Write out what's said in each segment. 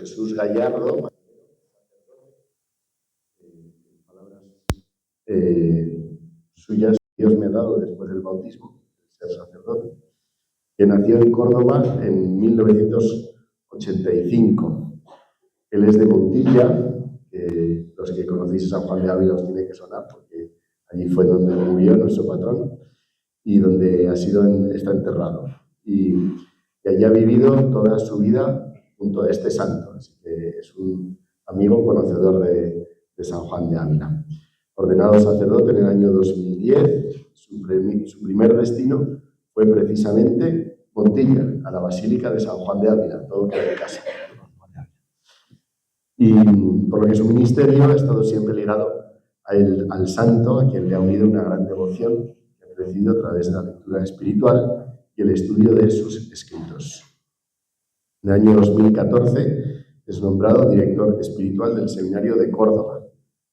Jesús Gallardo, palabras suyas, Dios me ha dado después del bautismo, ser sacerdote, que nació en Córdoba en 1985. Él es de Montilla, que los que conocéis a San Juan de Ávila os tiene que sonar, porque allí fue donde murió nuestro patrón y donde está enterrado. Y allí ha vivido toda su vida junto a este santo, así que es un amigo conocedor de San Juan de Ávila. Ordenado sacerdote en el año 2010, su primer destino fue precisamente Montilla, a la Basílica de San Juan de Ávila, todo queda en casa. Y por lo que su ministerio ha estado siempre ligado al santo, a quien le ha unido una gran devoción que ha crecido a través de la lectura espiritual y el estudio de sus escritos. En el año 2014 es nombrado director espiritual del Seminario de Córdoba,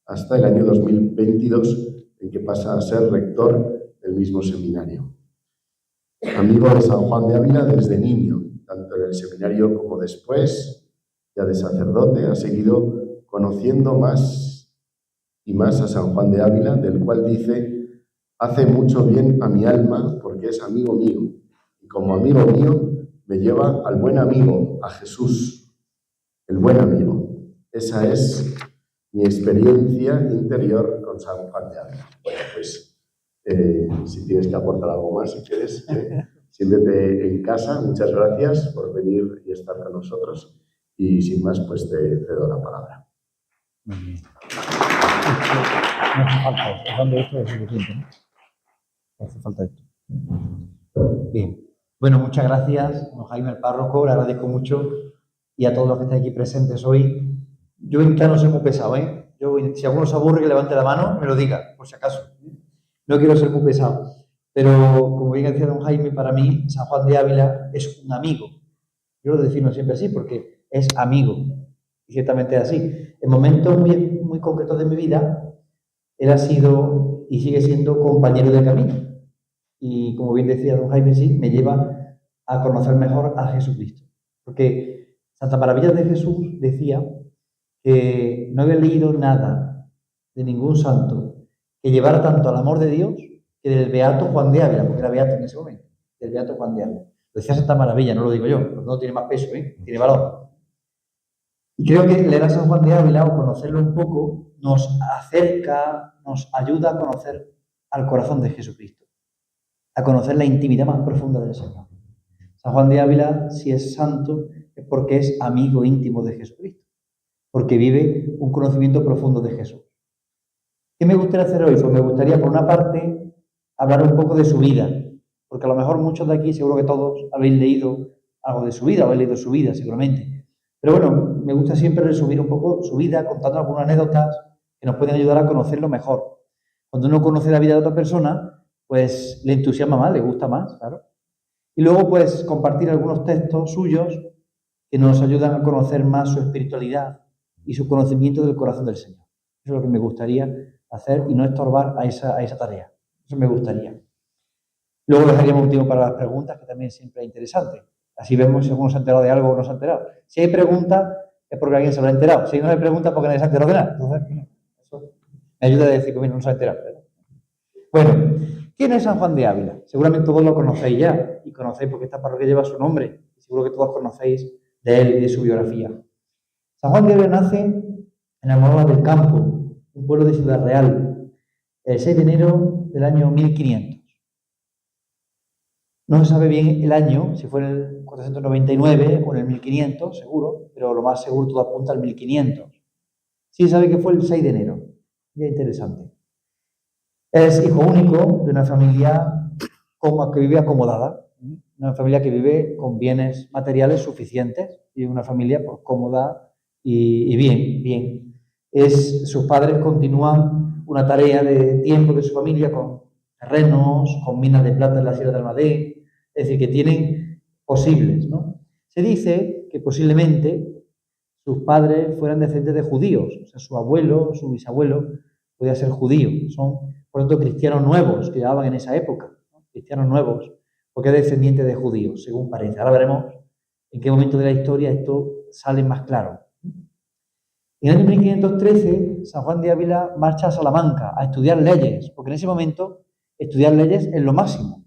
hasta el año 2022, en que pasa a ser rector del mismo seminario. Amigo de San Juan de Ávila desde niño, tanto en el seminario como después, ya de sacerdote, ha seguido conociendo más y más a San Juan de Ávila, del cual dice: hace mucho bien a mi alma porque es amigo mío, y como amigo mío me lleva al buen amigo, a Jesús, el buen amigo. Esa es mi experiencia interior con San Juan de Ávila. Bueno, pues si tienes que aportar algo más, si quieres, siéntete en casa. Muchas gracias por venir y estar con nosotros. Y sin más, pues te cedo la palabra. Muy bien. No hace falta, dejando esto es suficiente, ¿no? No hace falta esto. Bien. Bueno, muchas gracias, don Jaime el párroco, le agradezco mucho, y a todos los que estáis aquí presentes hoy. Yo voy a intentar no ser muy pesado, ¿eh? Si alguno se aburre, que levante la mano, me lo diga, por si acaso. No quiero ser muy pesado, pero como bien decía don Jaime, para mí San Juan de Ávila es un amigo. Yo lo defino siempre así, porque es amigo, y ciertamente es así. En momentos muy concretos de mi vida, él ha sido y sigue siendo compañero de camino. Y como bien decía don Jaime, sí, me lleva a conocer mejor a Jesucristo. Porque Santa Maravilla de Jesús decía que no había leído nada de ningún santo que llevara tanto al amor de Dios que del beato Juan de Ávila, porque era beato en ese momento, del beato Juan de Ávila. Lo decía Santa Maravilla, no lo digo yo, porque no tiene más peso, tiene valor. Y creo que leer a San Juan de Ávila o conocerlo un poco nos acerca, nos ayuda a conocer al corazón de Jesucristo, a conocer la intimidad más profunda del Señor. San Juan de Ávila, si es santo, es porque es amigo íntimo de Jesucristo, porque vive un conocimiento profundo de Jesús. ¿Qué me gustaría hacer hoy? Pues me gustaría, por una parte, hablar un poco de su vida, porque a lo mejor muchos de aquí, seguro que todos habéis leído algo de su vida, o habéis leído su vida, seguramente. Pero bueno, me gusta siempre resumir un poco su vida, contando algunas anécdotas que nos pueden ayudar a conocerlo mejor. Cuando uno conoce la vida de otra persona, pues le entusiasma más, le gusta más, claro. Y luego, pues, compartir algunos textos suyos que nos ayudan a conocer más su espiritualidad y su conocimiento del corazón del Señor. Eso es lo que me gustaría hacer y no estorbar a esa tarea. Eso me gustaría. Luego dejaríamos un tiempo para las preguntas, que también siempre es interesante. Así vemos si alguno se ha enterado de algo o no se ha enterado. Si hay preguntas, es porque alguien se habrá enterado. Si no hay preguntas, porque nadie se ha enterado de nada. Entonces, eso me ayuda a decir que no se ha enterado. Bueno, ¿quién es San Juan de Ávila? Seguramente todos lo conocéis ya, y conocéis porque esta parroquia lleva su nombre. Seguro que todos conocéis de él y de su biografía. San Juan de Ávila nace en Almodóvar del Campo, un pueblo de Ciudad Real, el 6 de enero del año 1500. No se sabe bien el año, si fue en el 499 o en el 1500, seguro, pero lo más seguro todo apunta al 1500. Sí se sabe que fue el 6 de enero. Ya interesante. Es hijo único de una familia que vive acomodada, una familia que vive con bienes materiales suficientes y una familia pues, cómoda y bien. Sus padres continúan una tarea de tiempo de su familia con terrenos, con minas de plata en la Sierra de Almadén, es decir, que tienen posibles, ¿no? Se dice que posiblemente sus padres fueran descendientes de judíos, o sea, su abuelo, su bisabuelo, podía ser judío. Son, por lo tanto, cristianos nuevos que llamaban en esa época, ¿no? Cristianos nuevos, porque es descendiente de judíos, según parece. Ahora veremos en qué momento de la historia esto salen más claros. En el año 1513, San Juan de Ávila marcha a Salamanca a estudiar leyes, porque en ese momento estudiar leyes es lo máximo.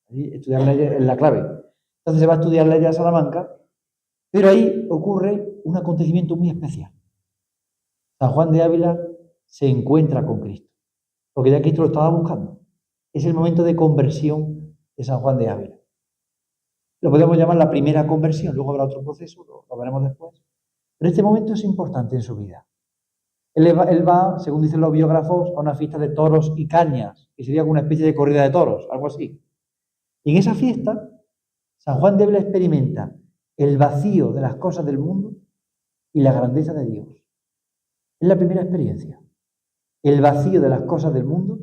Estudiar leyes es la clave. Entonces se va a estudiar leyes a Salamanca, pero ahí ocurre un acontecimiento muy especial. San Juan de Ávila se encuentra con Cristo, porque ya Cristo lo estaba buscando. Es el momento de conversión de San Juan de Ávila. Lo podemos llamar la primera conversión, luego habrá otro proceso, lo veremos después. Pero este momento es importante en su vida. Él va, según dicen los biógrafos, a una fiesta de toros y cañas, que sería como una especie de corrida de toros, algo así. Y en esa fiesta, San Juan de Ávila experimenta el vacío de las cosas del mundo y la grandeza de Dios. Es la primera experiencia. El vacío de las cosas del mundo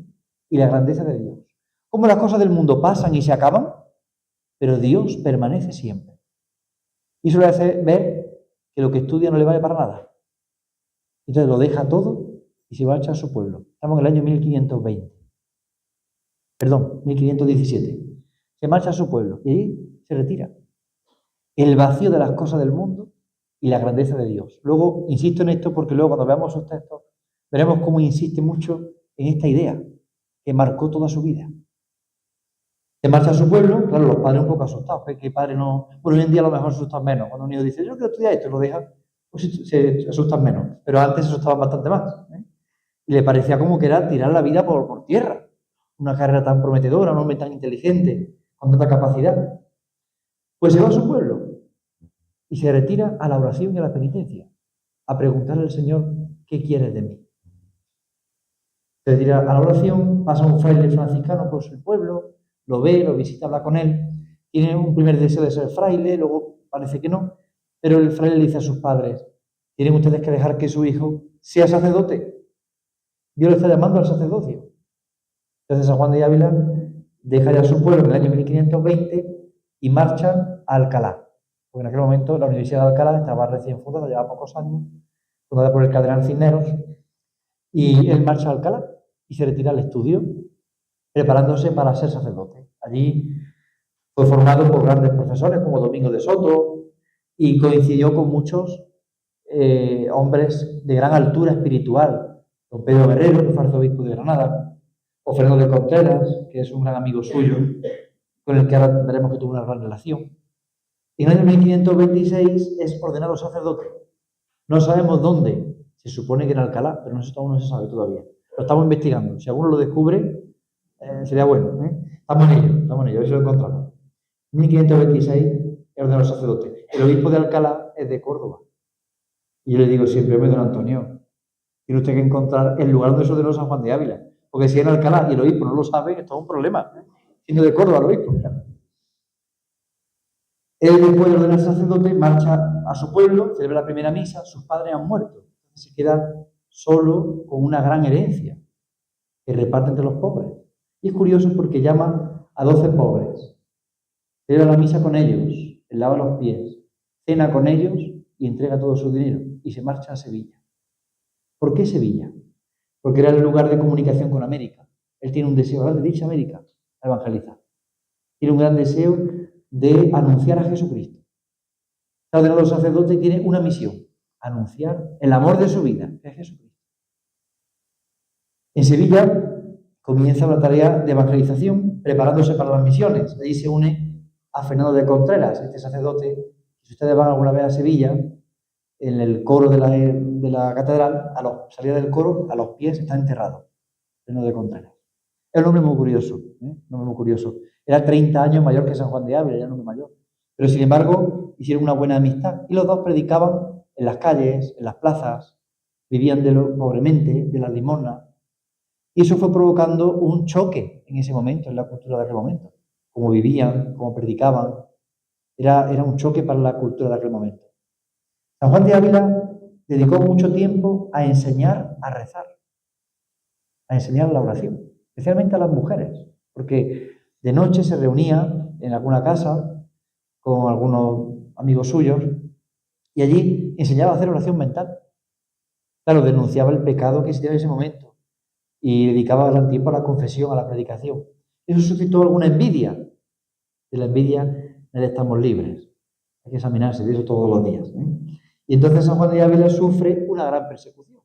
y la grandeza de Dios. Cómo las cosas del mundo pasan y se acaban, pero Dios permanece siempre. Y eso le hace ver que lo que estudia no le vale para nada. Entonces lo deja todo y se marcha a su pueblo. Estamos en el año 1517. Se marcha a su pueblo y ahí se retira. El vacío de las cosas del mundo y la grandeza de Dios. Luego, insisto en esto porque luego cuando veamos sus textos, veremos cómo insiste mucho en esta idea que marcó toda su vida. Se marcha a su pueblo, claro, los padres un poco asustados, que padre no... Bueno, hoy en día a lo mejor se asustan menos. Cuando un niño dice, yo quiero estudiar esto, y lo deja, pues se asustan menos. Pero antes se asustaban bastante más. Y le parecía como que era tirar la vida por tierra. Una carrera tan prometedora, un hombre tan inteligente, con tanta capacidad. Pues se va a su pueblo y se retira a la oración y a la penitencia, a preguntarle al Señor, ¿qué quieres de mí? Se retira a la oración, pasa un fraile franciscano por su pueblo, lo ve, lo visita, habla con él, tiene un primer deseo de ser fraile, luego parece que no, pero el fraile le dice a sus padres, tienen ustedes que dejar que su hijo sea sacerdote. Dios le está llamando al sacerdocio. Entonces San Juan de Ávila deja ya su pueblo en el año 1520 y marcha a Alcalá, porque en aquel momento la Universidad de Alcalá estaba recién fundada, llevaba pocos años, fundada por el cardenal Cisneros, y él marcha a Alcalá y se retira al estudio, preparándose para ser sacerdote. Allí fue formado por grandes profesores como Domingo de Soto y coincidió con muchos hombres de gran altura espiritual, don Pedro Guerrero, que fue arzobispo de Granada, o Fernando de Contreras, que es un gran amigo suyo, con el que ahora veremos que tuvo una gran relación. Y en el año 1526 es ordenado sacerdote. No sabemos dónde, se supone que en Alcalá, pero aún no se sabe todavía. Lo estamos investigando. Si alguno lo descubre, sería bueno. Estamos en ello, a ver si lo encontramos. En 1526 es ordenado sacerdote. El obispo de Alcalá es de Córdoba. Y yo le digo siempre, don Antonio, tiene usted que encontrar el lugar donde se ordenó San Juan de Ávila. Porque si en Alcalá y el obispo no lo sabe, esto es un problema. Siendo de Córdoba el obispo. Él, después de ordenar sacerdote, marcha a su pueblo, celebra la primera misa, sus padres han muerto. Se queda solo con una gran herencia que reparte entre los pobres. Y es curioso porque llama a 12 pobres, celebra la misa con ellos, les lava los pies, cena con ellos y entrega todo su dinero y se marcha a Sevilla. ¿Por qué Sevilla? Porque era el lugar de comunicación con América. Él tiene un deseo grande de irse a América a evangelizar. Tiene un gran deseo de anunciar a Jesucristo. Está ordenado sacerdote y tiene una misión: anunciar el amor de su vida, que es Jesucristo. En Sevilla comienza la tarea de evangelización, preparándose para las misiones. Allí se une a Fernando de Contreras, este sacerdote. Si ustedes van alguna vez a Sevilla, en el coro de la catedral, a la salida del coro, a los pies está enterrado Fernando de Contreras. Es un hombre muy curioso, un hombre muy curioso. Era 30 años mayor que San Juan de Ávila, era un hombre mayor. Pero sin embargo, hicieron una buena amistad y los dos predicaban en las calles, en las plazas, vivían pobremente, de las limosnas. Y eso fue provocando un choque en ese momento, en la cultura de aquel momento. Cómo vivían, cómo predicaban. Era un choque para la cultura de aquel momento. San Juan de Ávila dedicó mucho tiempo a enseñar a rezar, a enseñar la oración, especialmente a las mujeres, porque de noche se reunía en alguna casa con algunos amigos suyos y allí enseñaba a hacer oración mental. Claro, denunciaba el pecado que existía en ese momento y dedicaba gran tiempo a la confesión, a la predicación. Eso suscitó alguna envidia. De la envidia estamos libres. Hay que examinarse de eso todos los días. Y entonces San Juan de Ávila sufre una gran persecución.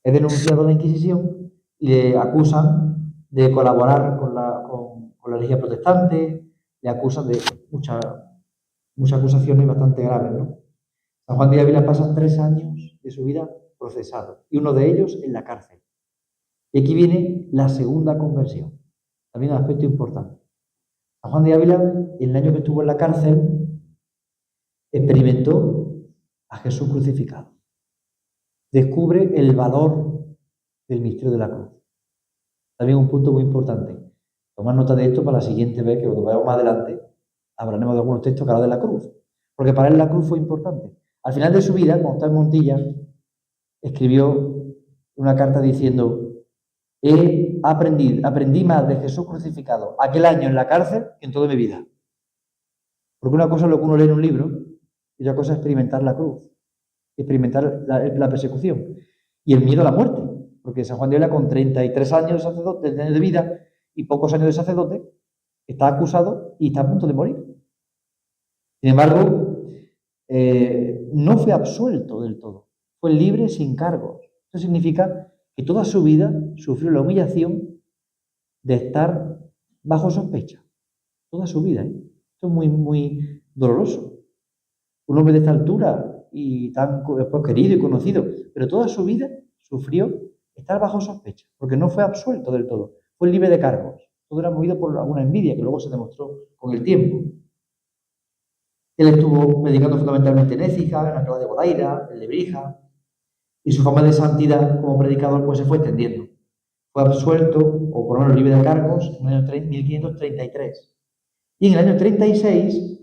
Es denunciado a la Inquisición y le acusan de colaborar con la Iglesia protestante, le acusan de muchas acusaciones bastante graves, ¿no? San Juan de Ávila pasa 3 años de su vida procesado, y uno de ellos en la cárcel. Y aquí viene la segunda conversión, también un aspecto importante. San Juan de Ávila, en el año que estuvo en la cárcel, experimentó a Jesús crucificado. Descubre el valor del misterio de la cruz. También un punto muy importante. Tomar nota de esto para la siguiente vez, que cuando vayamos más adelante, hablaremos de algunos textos que hablan de la cruz. Porque para él la cruz fue importante. Al final de su vida, cuando está en Montilla, escribió una carta diciendo: aprendí más de Jesús crucificado aquel año en la cárcel que en toda mi vida. Porque una cosa es lo que uno lee en un libro y otra cosa es experimentar la cruz, experimentar la persecución y el miedo a la muerte. Porque San Juan de Ávila, con 33 años de vida y pocos años de sacerdote, está acusado y está a punto de morir. Sin embargo, no fue absuelto del todo, fue libre sin cargos. Eso significa que toda su vida sufrió la humillación de estar bajo sospecha. Toda su vida, ¿eh? Esto es muy, muy doloroso. Un hombre de esta altura y tan después querido y conocido, pero toda su vida sufrió estar bajo sospecha, porque no fue absuelto del todo, fue libre de cargos. Todo era movido por alguna envidia que luego se demostró con el tiempo. Él estuvo predicando fundamentalmente en Écija, en Alcalá de Guadaira, en Lebrija, y su fama de santidad como predicador pues se fue extendiendo. Fue absuelto, o por lo menos libre de cargos, en el año 1533. Y en el año 36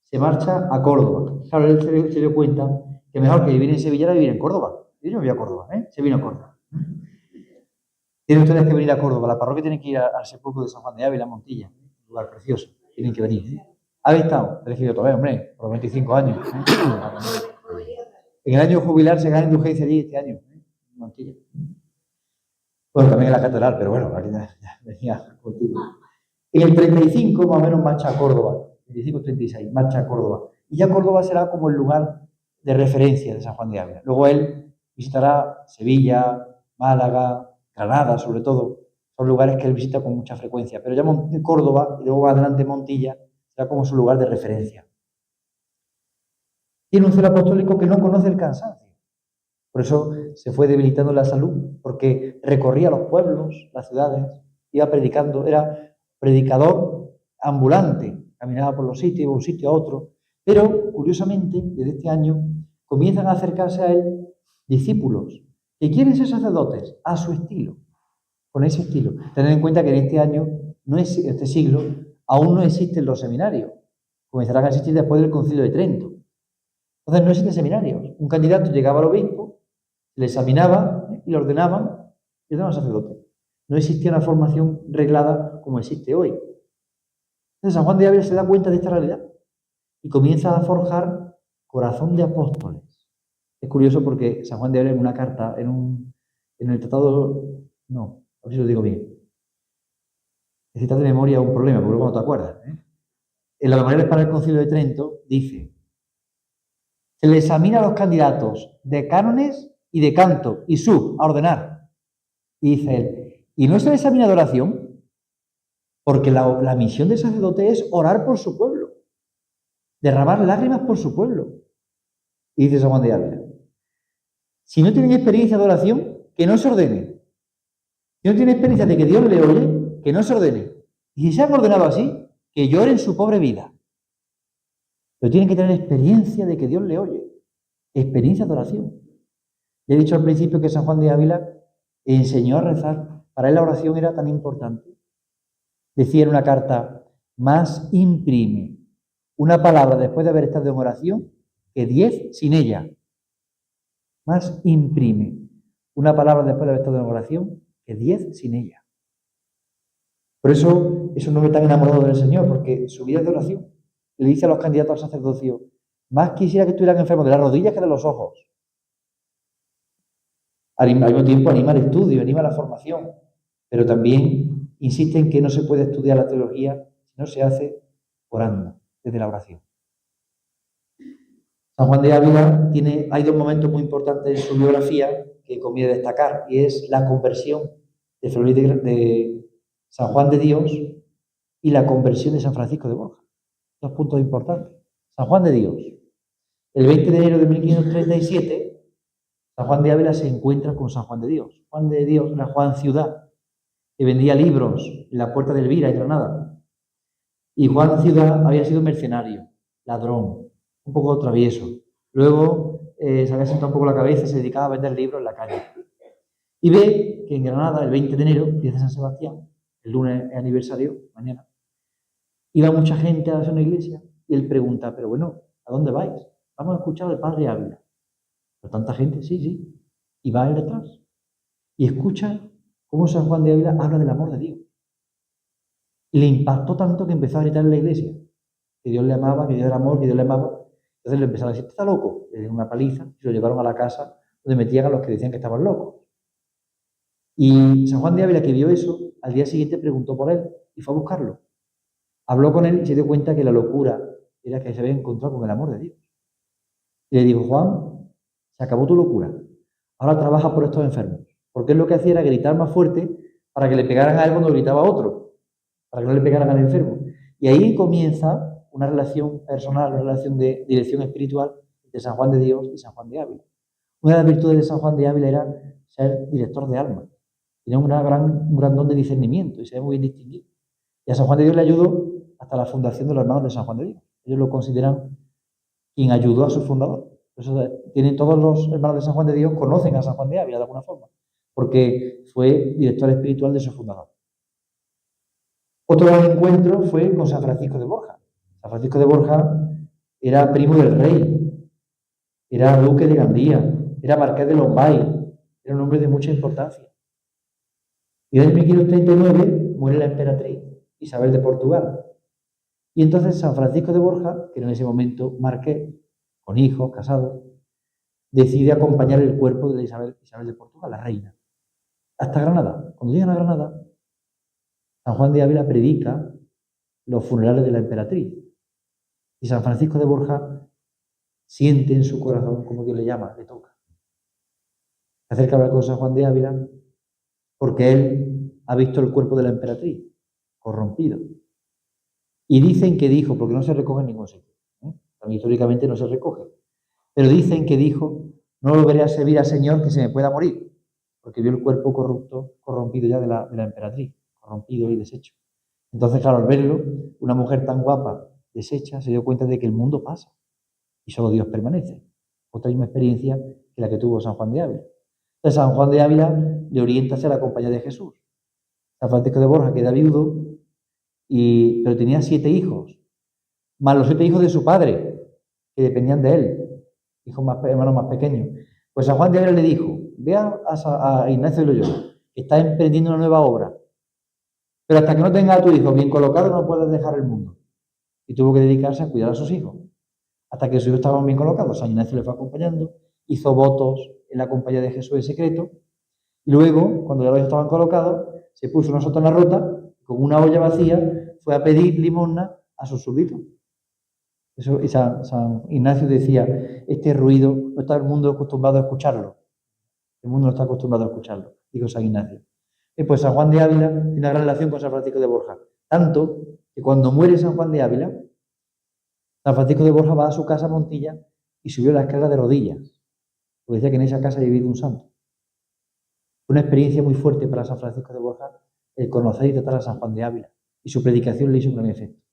se marcha a Córdoba. Claro, él se dio cuenta que mejor que vivir en Sevilla era vivir en Córdoba. Yo no voy a Córdoba, se vino a Córdoba. Tienen ustedes que venir a Córdoba. La parroquia tiene que ir al sepulcro de San Juan de Ávila, Montilla. Un lugar precioso. Tienen que venir. ¿Habéis estado? He elegido todavía, hombre, por los 25 años. En el año jubilar se gana indulgencia allí este año, en Montilla. Bueno, también en la catedral, pero bueno, aquí ya venía contigo. En el 35 más o menos marcha a Córdoba. 35-36, marcha a Córdoba. Y ya Córdoba será como el lugar de referencia de San Juan de Ávila. Luego él visitará Sevilla, Málaga, Granada, sobre todo. Son lugares que él visita con mucha frecuencia. Pero ya Córdoba, y luego más adelante Montilla, será como su lugar de referencia. Tiene un celo apostólico que no conoce el cansancio. Por eso se fue debilitando la salud, porque recorría los pueblos, las ciudades, iba predicando, era predicador ambulante, caminaba por los sitios, iba de un sitio a otro. Pero, curiosamente, desde este año, comienzan a acercarse a él discípulos que quieren ser sacerdotes a su estilo, con ese estilo. Tened en cuenta que en este año, este siglo, aún no existen los seminarios. Comenzarán a existir después del Concilio de Trento. Entonces no existen seminarios. Un candidato llegaba al obispo, le examinaba y le ordenaban y era sacerdote. No existía una formación reglada como existe hoy. Entonces San Juan de Ávila se da cuenta de esta realidad y comienza a forjar corazón de apóstoles. Es curioso porque San Juan de Ávila en una carta, en el tratado, no, a ver si lo digo bien. Necesitas de memoria un problema, porque luego no te acuerdas. En la Memoriales para el Concilio de Trento dice: se le examina a los candidatos de cánones y de canto y a ordenar. Y dice él, ¿y no se le examina de oración? Porque la misión del sacerdote es orar por su pueblo, derramar lágrimas por su pueblo. Y dice San Juan de Ávila, si no tienen experiencia de oración, que no se ordene. Si no tienen experiencia de que Dios le oye, que no se ordene. Y si se han ordenado así, que lloren su pobre vida. Pero tienen que tener experiencia de que Dios le oye. Experiencia de oración. Ya he dicho al principio que San Juan de Ávila enseñó a rezar. Para él la oración era tan importante. Decía en una carta, más imprime una palabra después de haber estado en oración que 10 sin ella. Más imprime una palabra después de haber estado en oración que 10 sin ella. Por eso es un hombre tan enamorado del Señor, porque su vida es de oración. Le dice a los candidatos al sacerdocio, más quisiera que estuvieran enfermos de las rodillas que de los ojos. Al mismo tiempo anima el estudio, anima la formación, pero también insiste en que no se puede estudiar la teología si no se hace orando, desde la oración. San Juan de Ávila hay dos momentos muy importantes en su biografía que conviene destacar, y es la conversión de San Juan de Dios y la conversión de San Francisco de Borja. Dos puntos importantes. San Juan de Dios. El 20 de enero de 1537, San Juan de Ávila se encuentra con San Juan de Dios. Juan de Dios era Juan Ciudad, que vendía libros en la puerta de Elvira, en Granada. Y Juan Ciudad había sido mercenario, ladrón, un poco travieso. Luego se había sentado un poco la cabeza y se dedicaba a vender libros en la calle. Y ve que en Granada, el 20 de enero, día de San Sebastián, el lunes es aniversario, mañana, iba mucha gente a una iglesia y él pregunta, pero bueno, ¿a dónde vais? Vamos a escuchar al padre Ávila. Pero tanta gente, sí. Y va él detrás. Y escucha cómo San Juan de Ávila habla del amor de Dios. Y le impactó tanto que empezó a gritar en la iglesia que Dios le amaba, que Dios era amor, que Dios le amaba. Entonces le empezaron a decir, ¿está loco? Le dieron una paliza y lo llevaron a la casa donde metían a los que decían que estaban locos. Y San Juan de Ávila, que vio eso, al día siguiente preguntó por él y fue a buscarlo. Habló con él y se dio cuenta que la locura era que se había encontrado con el amor de Dios. Y le dijo, Juan, se acabó tu locura. Ahora trabaja por estos enfermos. Porque él lo que hacía era gritar más fuerte para que le pegaran a él cuando gritaba a otro, para que no le pegaran al enfermo. Y ahí comienza una relación personal, una relación de dirección espiritual entre San Juan de Dios y San Juan de Ávila. Una de las virtudes de San Juan de Ávila era ser director de alma. Tenía un gran don de discernimiento y se ve muy bien distinguido. Y a San Juan de Dios le ayudó hasta la fundación de los hermanos de San Juan de Dios. Ellos lo consideran quien ayudó a su fundador. Por eso todos los hermanos de San Juan de Dios conocen a San Juan de Ávila de alguna forma, porque fue director espiritual de su fundador. Otro gran encuentro fue con San Francisco de Borja. San Francisco de Borja era primo del rey, era duque de Gandía, era marqués de Lombay, era un hombre de mucha importancia. Y en 1539 muere la emperatriz Isabel de Portugal. Y entonces San Francisco de Borja, que era en ese momento marqués, con hijos, casado, decide acompañar el cuerpo de Isabel de Portugal, la reina, hasta Granada. Cuando llegan a Granada, San Juan de Ávila predica los funerales de la emperatriz. Y San Francisco de Borja siente en su corazón, como Dios le llama, le toca. Se acerca a hablar con San Juan de Ávila porque él ha visto el cuerpo de la emperatriz, corrompido. Y dicen que dijo, porque no se recoge en ningún sitio, también históricamente no se recoge, pero dicen que dijo, no volveré a servir al Señor que se me pueda morir, porque vio el cuerpo corrompido ya de la emperatriz, corrompido y deshecho. Entonces, claro, al verlo, una mujer tan guapa, deshecha, se dio cuenta de que el mundo pasa y solo Dios permanece. Otra misma experiencia que la que tuvo San Juan de Ávila. Entonces, San Juan de Ávila le orienta hacia la compañía de Jesús. San Francisco de Borja queda viudo, pero tenía 7 hijos, más los 7 hijos de su padre, que dependían de él, hermanos más pequeños. Pues San Juan de Ávila le dijo, ve a Ignacio de Loyola, que está emprendiendo una nueva obra, pero hasta que no tenga a tu hijo bien colocado no puedes dejar el mundo. Y tuvo que dedicarse a cuidar a sus hijos, hasta que sus hijos estaban bien colocados. San Ignacio le fue acompañando, hizo votos en la compañía de Jesús en secreto, y luego, cuando ya los hijos estaban colocados, se puso una sotana rota, con una olla vacía, fue a pedir limosna a sus súbditos. Eso, y San Ignacio decía, este ruido no está el mundo acostumbrado a escucharlo. El mundo no está acostumbrado a escucharlo, dijo San Ignacio. Y pues San Juan de Ávila tiene una gran relación con San Francisco de Borja. Tanto que cuando muere San Juan de Ávila, San Francisco de Borja va a su casa a Montilla y subió la escalera de rodillas, porque decía que en esa casa había vivido un santo. Fue una experiencia muy fuerte para San Francisco de Borja el conocer y tratar a San Juan de Ávila, y su predicación le hizo un gran efecto.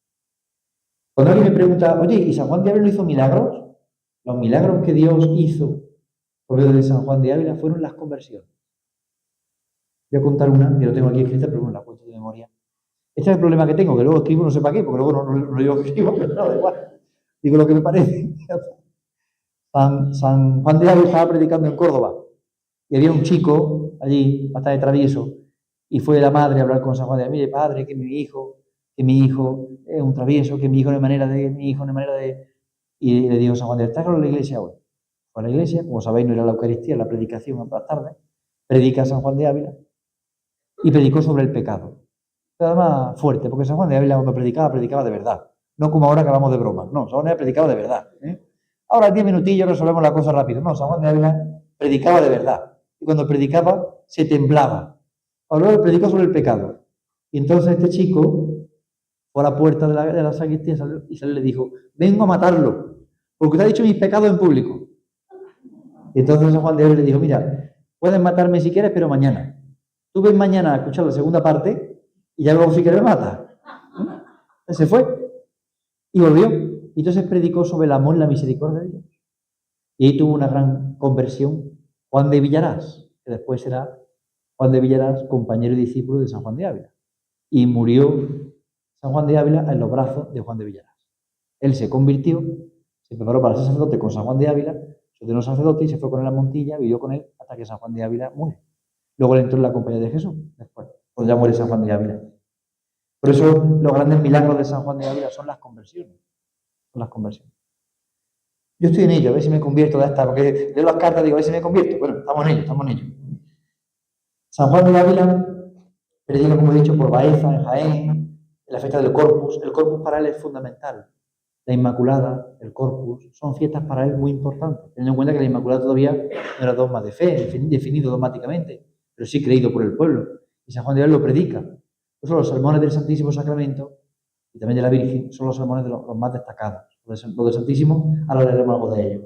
Cuando alguien me pregunta, oye, ¿y San Juan de Ávila no hizo milagros? Los milagros que Dios hizo por medio de San Juan de Ávila fueron las conversiones. Voy a contar una, que no tengo aquí escrita, pero bueno, la cuento de memoria. Este es el problema que tengo, que luego escribo no sé para qué, porque luego no digo que escribo, pero no, da igual. Digo lo que me parece. San Juan de Ávila estaba predicando en Córdoba, y había un chico allí, bastante travieso, y fue la madre a hablar con San Juan de Ávila, mire, padre, que mi hijo es un travieso, que mi hijo no hay manera de... Y le dijo San Juan de Ávila, tráigalo a la iglesia hoy. Fue a la iglesia, como sabéis, no era la Eucaristía, la predicación más tarde, predica San Juan de Ávila, y predicó sobre el pecado. Pero además fuerte, porque San Juan de Ávila cuando predicaba de verdad. No como ahora que hablamos de bromas. No, San Juan de Ávila predicaba de verdad. ahora 10 minutillos resolvemos la cosa rápido. No, San Juan de Ávila predicaba de verdad. Y cuando predicaba, se temblaba. Luego predicó sobre el pecado. Y entonces este chico fue a la puerta de la sacristía y salió y le dijo, vengo a matarlo, porque te ha dicho mis pecados en público. Y entonces San Juan de Ávila le dijo, mira, puedes matarme si quieres, pero mañana. Tú ven mañana a escuchar la segunda parte y ya luego si quieres me matas. Se fue y volvió. Y entonces predicó sobre el amor y la misericordia de Dios. Y ahí tuvo una gran conversión Juan de Villarás, que después será Juan de Villarás, compañero y discípulo de San Juan de Ávila. Y murió San Juan de Ávila en los brazos de Juan de Villarás. Él se convirtió, se preparó para ser sacerdote con San Juan de Ávila, se ordenó sacerdote y se fue con él a Montilla, vivió con él hasta que San Juan de Ávila muere. Luego le entró en la compañía de Jesús, después, cuando ya muere San Juan de Ávila. Por eso los grandes milagros de San Juan de Ávila son las conversiones. Son las conversiones. Yo estoy en ello, a ver si me convierto de esta, porque leo las cartas y digo, a ver si me convierto. Bueno, estamos en ello. San Juan de Ávila predica, como he dicho, por Baeza, en Jaén, en la fiesta del Corpus. El Corpus para él es fundamental. La Inmaculada, el Corpus, son fiestas para él muy importantes, teniendo en cuenta que la Inmaculada todavía no era dogma de fe, definido dogmáticamente, pero sí creído por el pueblo. Y San Juan de Ávila lo predica. Por eso los sermones del Santísimo Sacramento y también de la Virgen son los sermones de los más destacados. Los del Santísimo, ahora leeremos algo de ellos.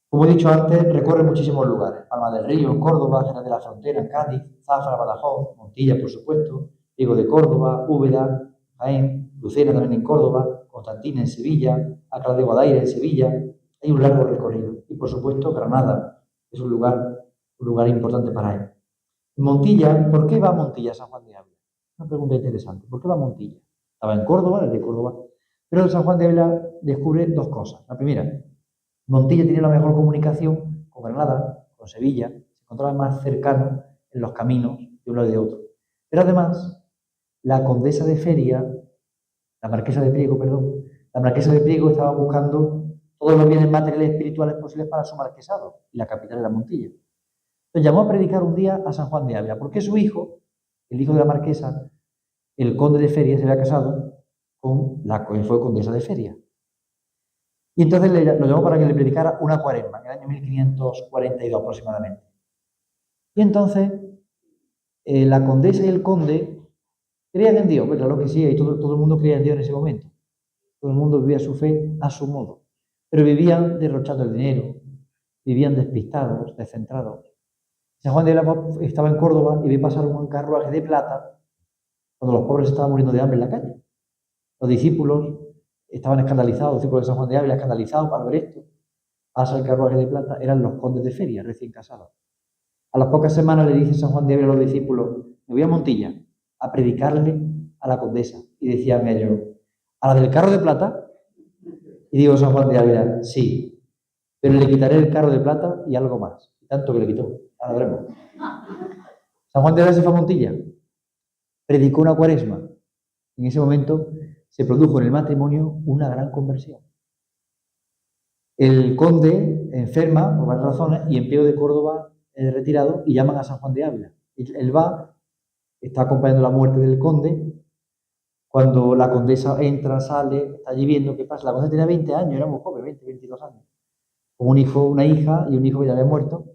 Como he dicho antes, recorre muchísimos lugares. Palma del Río, Córdoba, Jerez de la Frontera, Cádiz, Zafra, Badajoz, Montilla, por supuesto, Diego de Córdoba, Úbeda, Jaén, Lucena también en Córdoba, Constantina en Sevilla, Alcalá de Guadaira en Sevilla. Hay un largo recorrido. Y por supuesto, Granada es un lugar importante para él. Montilla, ¿por qué va a Montilla San Juan de Ávila? Una pregunta interesante. ¿Por qué va a Montilla? Estaba en Córdoba, desde Córdoba. Pero San Juan de Ávila descubre dos cosas. La primera, Montilla tiene la mejor comunicación con Granada, con Sevilla, se encontraba más cercano en los caminos de uno y de otro. Pero además, la condesa de Feria, la marquesa de Priego estaba buscando todos los bienes materiales y espirituales posibles para su marquesado, y la capital era Montilla. Entonces llamó a predicar un día a San Juan de Ávila, porque su hijo, el hijo de la marquesa, el conde de Feria, se había casado con la que fue condesa de Feria. Y entonces lo llamó para que le predicara una cuaresma, en el año 1542 aproximadamente. Y entonces la condesa y el conde creían en Dios, pues claro que sí, y todo el mundo creía en Dios en ese momento. Todo el mundo vivía su fe a su modo, pero vivían derrochando el dinero, vivían despistados, descentrados. San Juan de Ávila estaba en Córdoba y vi pasar un carruaje de plata cuando los pobres estaban muriendo de hambre en la calle. Los discípulos estaban escandalizados, los discípulos de San Juan de Ávila escandalizados para ver esto. Pasa el carruaje de plata, eran los condes de Feria, recién casados. A las pocas semanas le dice San Juan de Ávila a los discípulos, me voy a Montilla a predicarle a la condesa. Y decían ellos, ¿a la del carro de plata? Y digo San Juan de Ávila, sí, pero le quitaré el carro de plata y algo más. Y tanto que le quitó, ahora veremos. San Juan de Ávila se fue a Montilla, predicó una cuaresma. En ese momento se produjo en el matrimonio una gran conversión. El conde enferma por varias razones y en Pío de Córdoba es retirado y llaman a San Juan de Ávila. Él va, está acompañando la muerte del conde. Cuando la condesa entra, sale, está allí viendo qué pasa. La condesa tenía 20 años, era muy joven, 20, 22 años. Con un hijo, una hija y un hijo que ya había muerto.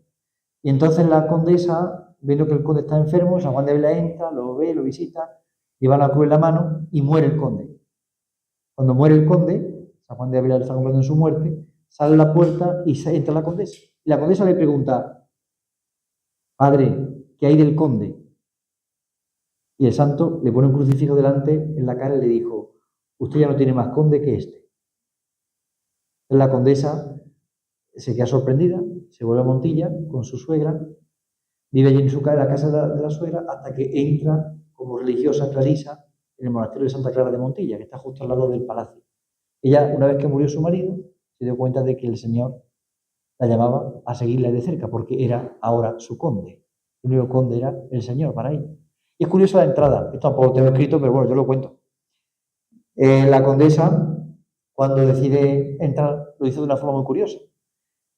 Y entonces la condesa, viendo que el conde está enfermo, San Juan de Ávila entra, lo ve, lo visita, lleva la cruz en la mano y muere el conde. Cuando muere el conde, San Juan de Ávila le está acompañando en su muerte, sale a la puerta y entra la condesa. Y la condesa le pregunta, padre, ¿qué hay del conde? Y el santo le pone un crucifijo delante en la cara y le dijo, usted ya no tiene más conde que este. Entonces la condesa se queda sorprendida, se vuelve a Montilla con su suegra, vive allí en la casa de la suegra hasta que entra como religiosa clarisa en el monasterio de Santa Clara de Montilla, que está justo al lado del palacio. Ella, una vez que murió su marido, se dio cuenta de que el Señor la llamaba a seguirla de cerca, porque era ahora su conde. El único conde era el Señor para ella. Y es curiosa la entrada, esto tampoco lo tengo escrito, pero bueno, yo lo cuento. La condesa, cuando decide entrar, lo hizo de una forma muy curiosa.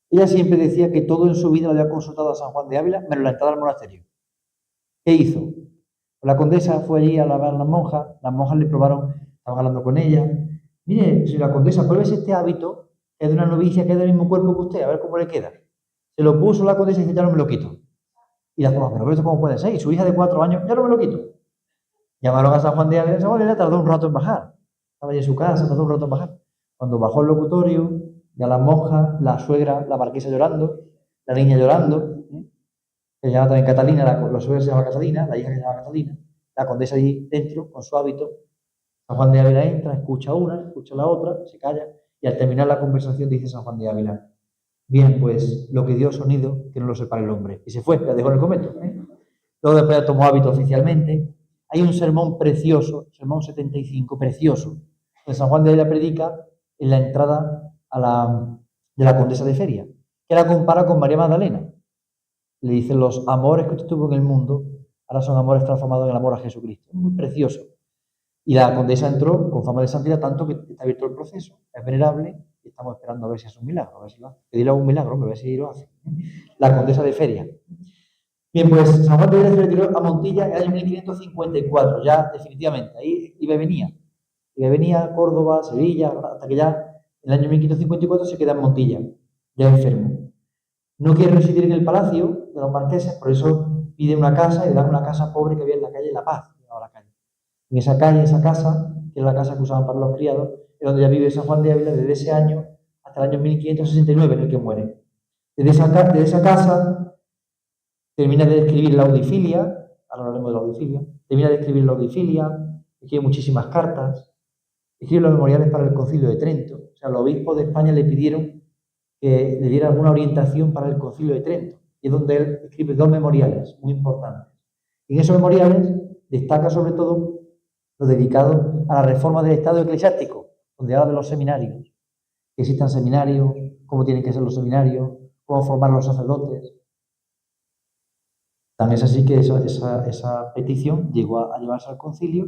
Ella siempre decía que todo en su vida lo había consultado a San Juan de Ávila, menos la entrada al monasterio. ¿Qué hizo? La condesa fue allí a lavar a las monjas le probaron, estaban hablando con ella. Mire, señora condesa, pruébese este hábito que es de una novicia, que es del mismo cuerpo que usted, a ver cómo le queda. Se lo puso la condesa y dice, ya no me lo quito. Y la condesa, pero ¿esto cómo puede ser? Y su hija de 4 años, ya no me lo quito. Llamaron a San Juan de Ávila, San Juan de Ávila tardó un rato en bajar. Estaba allí en su casa, tardó un rato en bajar. Cuando bajó el locutorio, ya las monjas, la suegra, la marquesa llorando, la niña llorando, que se llama también Catalina, la suegra se llama Catalina, la hija que se llama Catalina, la condesa allí dentro, con su hábito. San Juan de Ávila entra, escucha una, escucha la otra, se calla, y al terminar la conversación dice San Juan de Ávila, bien, pues lo que dio sonido, que no lo separe el hombre. Y se fue, la dejó en el convento. Luego después tomó hábito oficialmente. Hay un sermón precioso, sermón 75, precioso, donde San Juan de Ávila predica en la entrada de la condesa de Feria, que la compara con María Magdalena. Le dice, los amores que usted tuvo en el mundo, ahora son amores transformados en el amor a Jesucristo. Es muy precioso. Y la condesa entró con fama de santidad, tanto que está abierto el proceso, es venerable, y estamos esperando a ver si es un milagro, a ver si lo hace. Pedirle algún milagro, a ver si lo hace. La condesa de Feria. Bien, pues San Juan de Ávila se retiró a Montilla en el año 1554, ya definitivamente, ahí iba y venía. Iba y venía, Córdoba, Sevilla, hasta que ya en el año 1554 se queda en Montilla, ya enfermo. No quiere residir en el palacio de los marqueses, por eso pide una casa y le dan una casa pobre que había en la calle La Paz, la calle. En esa calle, esa casa, que es la casa que usaban para los criados, es donde ya vive San Juan de Ávila desde ese año hasta el año 1569 en el que muere. Desde esa casa termina de escribir la Audifilia, ahora hablaremos de la Audifilia, termina de escribir la Audifilia, escribe muchísimas cartas, escribe los memoriales para el Concilio de Trento. O sea, los obispos de España le pidieron que le diera alguna orientación para el Concilio de Trento, y es donde él escribe 2 memoriales muy importantes. Y en esos memoriales destaca sobre todo lo dedicado a la reforma del Estado eclesiástico, donde habla de los seminarios, que existan seminarios, cómo tienen que ser los seminarios, cómo formar los sacerdotes. También es así que esa petición llegó a llevarse al concilio.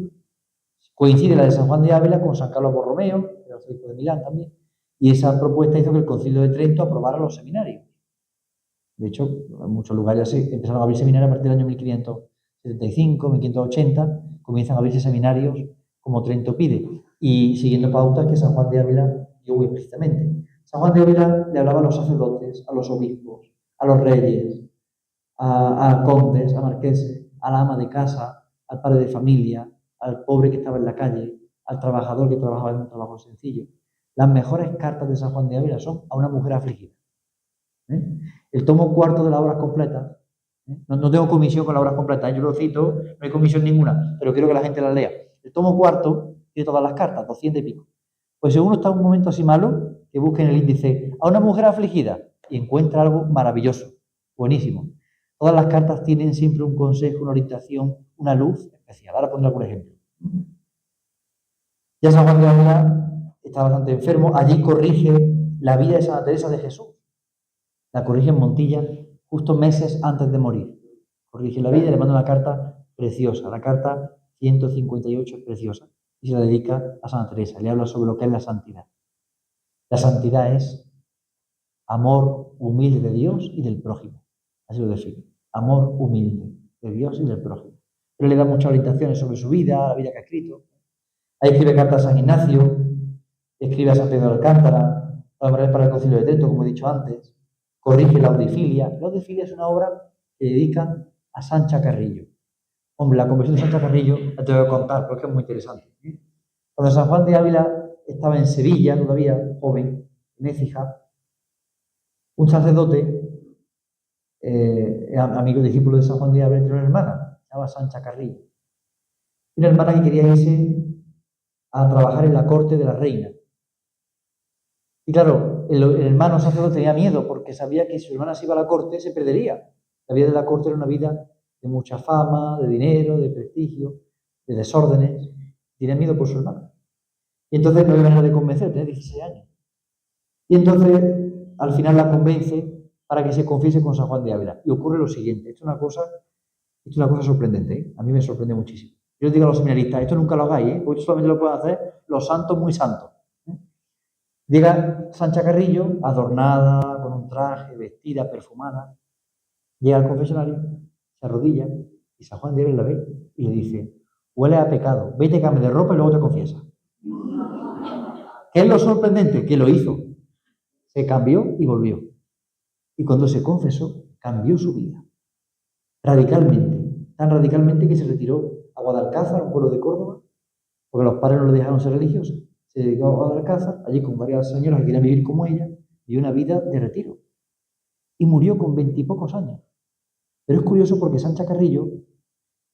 Coincide la de San Juan de Ávila con San Carlos Borromeo, el arzobispo de Milán también, y esa propuesta hizo que el Concilio de Trento aprobara los seminarios. De hecho, en muchos lugares empezaron a abrir seminarios a partir del año 1575, 1580, comienzan a abrirse seminarios como Trento pide, y siguiendo pautas que San Juan de Ávila dio muy explícitamente. San Juan de Ávila le hablaba a los sacerdotes, a los obispos, a los reyes, a condes, a marqueses, a la ama de casa, al padre de familia, al pobre que estaba en la calle, al trabajador que trabajaba en un trabajo sencillo. Las mejores cartas de San Juan de Ávila son a una mujer afligida. El tomo 4 de las obras completas, no tengo comisión con las obras completas, yo lo cito, no hay comisión ninguna, pero quiero que la gente las lea. El tomo 4 tiene todas las cartas, 200 y pico. Pues si uno está en un momento así malo, que busque en el índice a una mujer afligida y encuentra algo maravilloso, buenísimo. Todas las cartas tienen siempre un consejo, una orientación, una luz especial. Ahora pondré algún ejemplo. Ya San Juan de Ávila está bastante enfermo. Allí corrige la vida de Santa Teresa de Jesús. La corrige en Montilla justo meses antes de morir. Corrige la vida y le manda una carta preciosa. La carta 158 es preciosa. Y se la dedica a Santa Teresa. Le habla sobre lo que es la santidad. La santidad es amor humilde de Dios y del prójimo. Así lo define. Amor humilde de Dios y del prójimo. Él le da muchas orientaciones sobre su vida, la vida que ha escrito. Ahí escribe cartas a San Ignacio, escribe a San Pedro de Alcántara, a la para el Concilio de Trento, como he dicho antes. Corrige la Audifilia. La Audifilia es una obra que dedica a Sancha Carrillo. Hombre, la conversión de Sancha Carrillo la tengo que contar porque es muy interesante. Cuando San Juan de Ávila estaba en Sevilla, todavía joven, en Écija, un sacerdote, amigo discípulo de San Juan de Ávila, tenía una hermana, se llamaba Sancha Carrillo. Una hermana que quería irse a trabajar en la corte de la reina. Y claro, el hermano sacerdote tenía miedo porque sabía que si su hermana se iba a la corte se perdería. La vida de la corte era una vida de mucha fama, de dinero, de prestigio, de desórdenes. Tenía miedo por su hermana. Y entonces no había manera de convencer, tenía 16 años. Y entonces al final la convence para que se confiese con San Juan de Ávila. Y ocurre lo siguiente, esto es una cosa sorprendente, ¿eh? A mí me sorprende muchísimo. Yo les digo a los seminaristas, esto nunca lo hagáis, porque esto solamente lo pueden hacer los santos muy santos. Llega Sancha Carrillo, adornada, con un traje, vestida, perfumada, llega al confesionario, se arrodilla, y San Juan de Ávila la ve y le dice, huele a pecado, vete, cambia de ropa y luego te confiesa. ¿Qué es lo sorprendente? Que lo hizo. se cambió y volvió. Y cuando se confesó, cambió su vida. Radicalmente. Tan radicalmente que se retiró a Guadalcázar, un pueblo de Córdoba, porque los padres no le dejaron ser religiosos. Se dedicó a Guadalcázar, allí con varias señoras que querían vivir como ella, y una vida de retiro. Y murió con 20 y pocos años. Pero es curioso porque Sancha Carrillo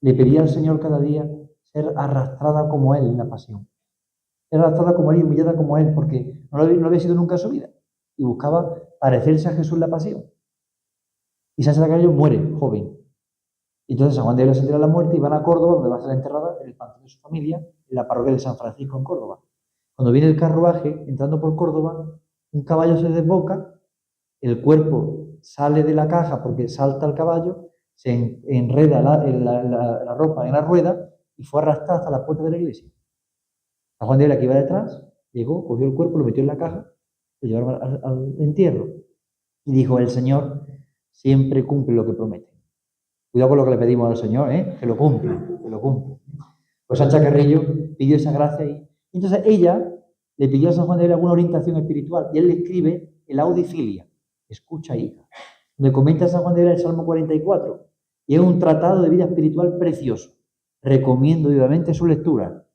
le pedía al Señor cada día ser arrastrada como Él en la pasión. Ser arrastrada como Él y humillada como Él, porque no lo había sido nunca en su vida. Y buscaba parecerse a Jesús en la pasión. Y Sancha Carrillo muere joven. Y entonces San Juan de Ávila se entera de la muerte y van a Córdoba, donde va a ser enterrada en el panteón de su familia, en la parroquia de San Francisco en Córdoba. Cuando viene el carruaje, entrando por Córdoba, un caballo se desboca, el cuerpo sale de la caja porque salta el caballo, se enreda la ropa en la rueda y fue arrastrada hasta la puerta de la iglesia. San Juan de Ávila, que iba detrás, llegó, cogió el cuerpo, lo metió en la caja, lo llevaron al entierro y dijo: el Señor siempre cumple lo que promete. Cuidado con lo que le pedimos al Señor, que lo cumple, que lo cumple. Pues Sancha Carrillo pidió esa gracia y entonces ella le pidió a San Juan de Ávila alguna orientación espiritual y él le escribe el Audifilia, escucha hija, donde comenta San Juan de Ávila el Salmo 44 y es un tratado de vida espiritual precioso. Recomiendo vivamente su lectura.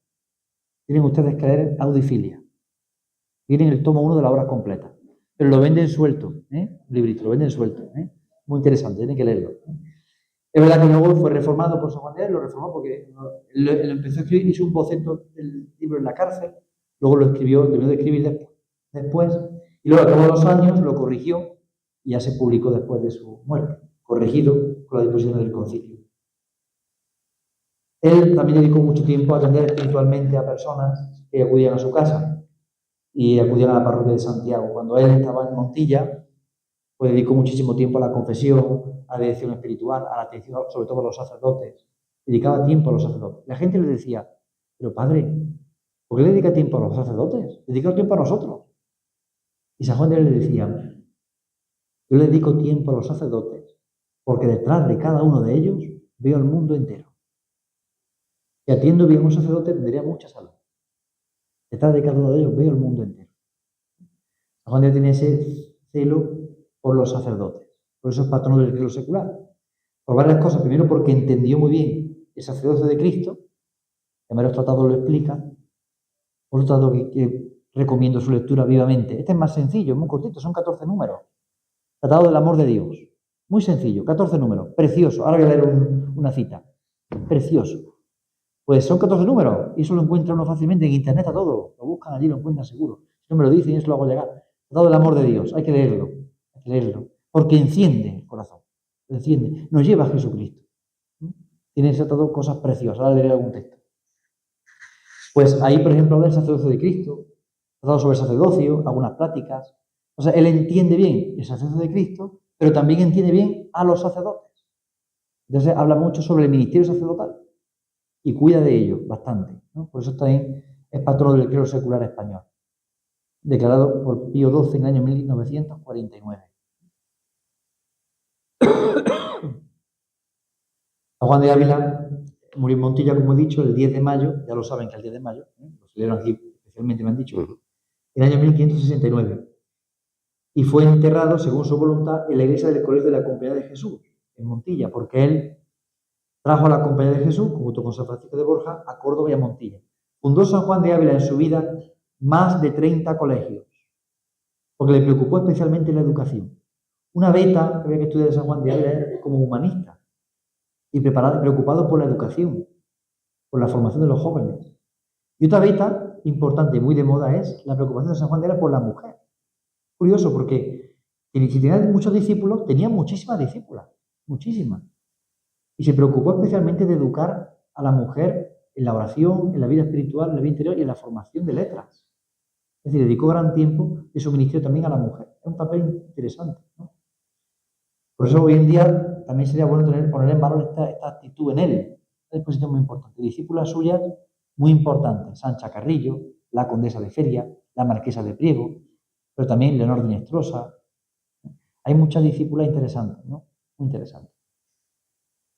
Tienen ustedes que leer Audifilia. Tienen el tomo 1 de la obra completa, pero lo venden suelto, un librito, lo venden suelto, muy interesante, tienen que leerlo. Es verdad que luego fue reformado por San Juan de Ávila, lo reformó porque lo empezó a escribir, hizo un boceto del libro en la cárcel, luego lo escribió, terminó de escribir después, y luego a todos los años lo corrigió y ya se publicó después de su muerte, corregido con la disposición del concilio. Él también dedicó mucho tiempo a atender espiritualmente a personas que acudían a su casa y acudían a la parroquia de Santiago. Cuando él estaba en Montilla, pues dedicó muchísimo tiempo a la confesión, a la dirección espiritual, a la atención sobre todo a los sacerdotes. Dedicaba tiempo a los sacerdotes. La gente le decía: pero padre, ¿por qué le dedica tiempo a los sacerdotes? Dedica tiempo a nosotros. Y San Juan de Ávila le decía: yo le dedico tiempo a los sacerdotes porque detrás de cada uno de ellos veo el mundo entero. Si atiendo bien a un sacerdote tendría mucha salud. Detrás de cada uno de ellos veo el mundo entero. San Juan de Ávila tiene ese celo por los sacerdotes. Por eso es patrono del clero secular. Por varias cosas. Primero, porque entendió muy bien el sacerdocio de Cristo. En varios tratados lo explica. Por otro lado, que recomiendo su lectura vivamente. Este es más sencillo, es muy cortito, son 14 números. Tratado del amor de Dios. Muy sencillo, 14 números. Precioso. Ahora voy a leer una cita. Precioso. Pues son 14 números. Y eso lo encuentra uno fácilmente en internet a todo. Lo buscan allí, lo encuentran seguro. Si no me lo dicen, yo se lo hago llegar. Tratado del amor de Dios. Hay que leerlo. Hay que leerlo. Porque enciende el corazón. Enciende. Nos lleva a Jesucristo. Tiene tratado cosas preciosas. Ahora leeré algún texto. Pues ahí, por ejemplo, habla del sacerdocio de Cristo. Tratado sobre el sacerdocio, algunas prácticas. O sea, él entiende bien el sacerdocio de Cristo, pero también entiende bien a los sacerdotes. Entonces habla mucho sobre el ministerio sacerdotal y cuida de ello bastante, ¿no? Por eso también es patrono del clero secular español, declarado por Pío XII en el año 1949. San Juan de Ávila murió en Montilla, como he dicho, el 10 de mayo, ya lo saben que el 10 de mayo, lo celebran aquí especialmente, me han dicho, en el año 1569. Y fue enterrado, según su voluntad, en la iglesia del Colegio de la Compañía de Jesús, en Montilla, porque él trajo a la Compañía de Jesús, junto con San Francisco de Borja, a Córdoba y a Montilla. Fundó San Juan de Ávila en su vida más de 30 colegios, porque le preocupó especialmente la educación. Una beta que había que estudiar de San Juan de Ávila era como humanista y preocupado por la educación, por la formación de los jóvenes. Y otra beta importante y muy de moda es la preocupación de San Juan de Ávila por la mujer. Curioso, porque si tenía muchos discípulos, tenía muchísimas discípulas, muchísimas. Y se preocupó especialmente de educar a la mujer en la oración, en la vida espiritual, en la vida interior y en la formación de letras. Es decir, dedicó gran tiempo de su ministerio también a la mujer. Es un papel interesante, ¿no? Por eso hoy en día también sería bueno poner en valor esta actitud en él. Una disposición muy importante. Discípulas suyas muy importantes. Sancha Carrillo, la condesa de Feria, la marquesa de Priego, pero también Leonor de Inestrosa. Hay muchas discípulas interesantes, ¿no? Muy interesantes.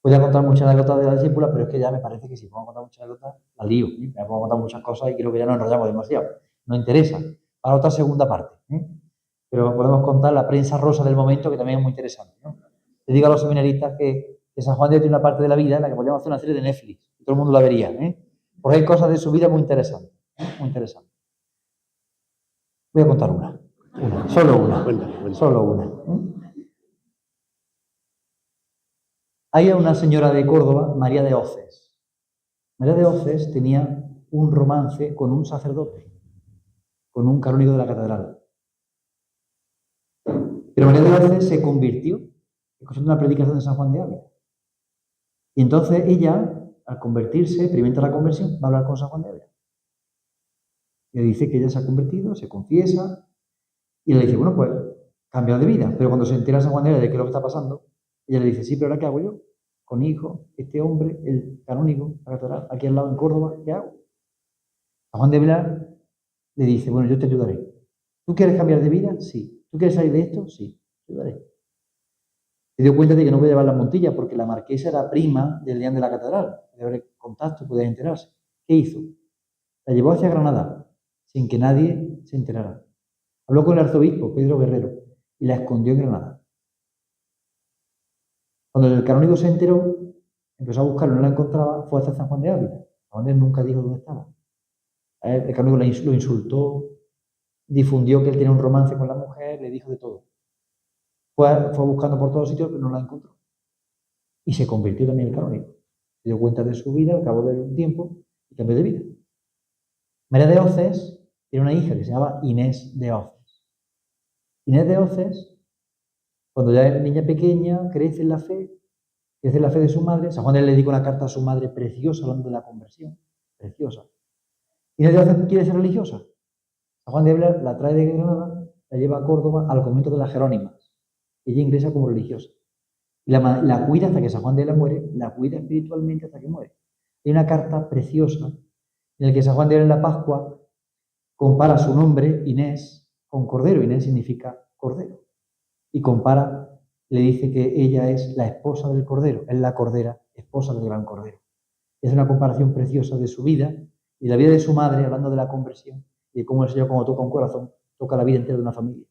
Podría contar muchas anécdotas de la discípula, pero es que ya me parece que si puedo contar muchas anécdotas, la lío. Me puedo contar muchas cosas y creo que ya nos enrollamos demasiado. No interesa. Para otra segunda parte. pero podemos contar la prensa rosa del momento, que también es muy interesante, ¿no? Les digo a los seminaristas que San Juan de Dios tiene una parte de la vida en la que podríamos hacer una serie de Netflix, y todo el mundo la vería, ¿eh? Porque hay cosas de su vida muy interesantes, muy interesantes. Voy a contar solo una, solo una. Hay una señora de Córdoba, María de Oces. María de Oces tenía un romance con un sacerdote, con un canónigo de la catedral. Pero María de Oces se convirtió, escuchando una predicación de San Juan de Ávila. Y entonces ella, al convertirse, experimenta la conversión, va a hablar con San Juan de Ávila. Y le dice que ella se ha convertido, se confiesa, y le dice, bueno, pues, cambia de vida. Pero cuando se entera San Juan de Ávila de qué es lo que está pasando, ella le dice, sí, pero ¿ahora qué hago yo? Con hijo, este hombre, el canónigo, la catedral, aquí al lado en Córdoba, ¿qué hago? San Juan de Ávila le dice, bueno, yo te ayudaré. ¿Tú quieres cambiar de vida? Sí. ¿Tú quieres salir de esto? Sí, te ayudaré. Se dio cuenta de que no podía llevar la montilla porque la marquesa era prima del deán de la catedral. Podía haber contacto, podía enterarse. ¿Qué hizo? La llevó hacia Granada sin que nadie se enterara. Habló con el arzobispo, Pedro Guerrero, y la escondió en Granada. Cuando el canónigo se enteró, empezó a buscarlo, no la encontraba, fue hasta San Juan de Ávila. San Juan de Ávila nunca dijo dónde estaba. El canónigo lo insultó, difundió que él tenía un romance con la mujer, le dijo de todo. Fue buscando por todos sitios, pero no la encontró. Y se convirtió también en el canónigo. Se dio cuenta de su vida al cabo de un tiempo y cambió de vida. María de Oces tiene una hija que se llamaba Inés de Oces. Inés de Oces, cuando ya era niña pequeña, crece en la fe de su madre. San Juan le dedicó una carta a su madre preciosa hablando de la conversión. Preciosa. Inés de Oces quiere ser religiosa. San Juan de Ávila la trae de Granada, la lleva a Córdoba al convento de las Jerónimas. Ella ingresa como religiosa. Y la cuida hasta que San Juan de Ávila muere, la cuida espiritualmente hasta que muere. Hay una carta preciosa en la que San Juan de Ávila en la Pascua compara su nombre, Inés, con Cordero. Inés significa Cordero. Y compara, le dice que ella es la esposa del Cordero, es la Cordera, esposa del gran Cordero. Es una comparación preciosa de su vida y la vida de su madre, hablando de la conversión y de cómo el Señor, como toca un corazón, toca la vida entera de una familia.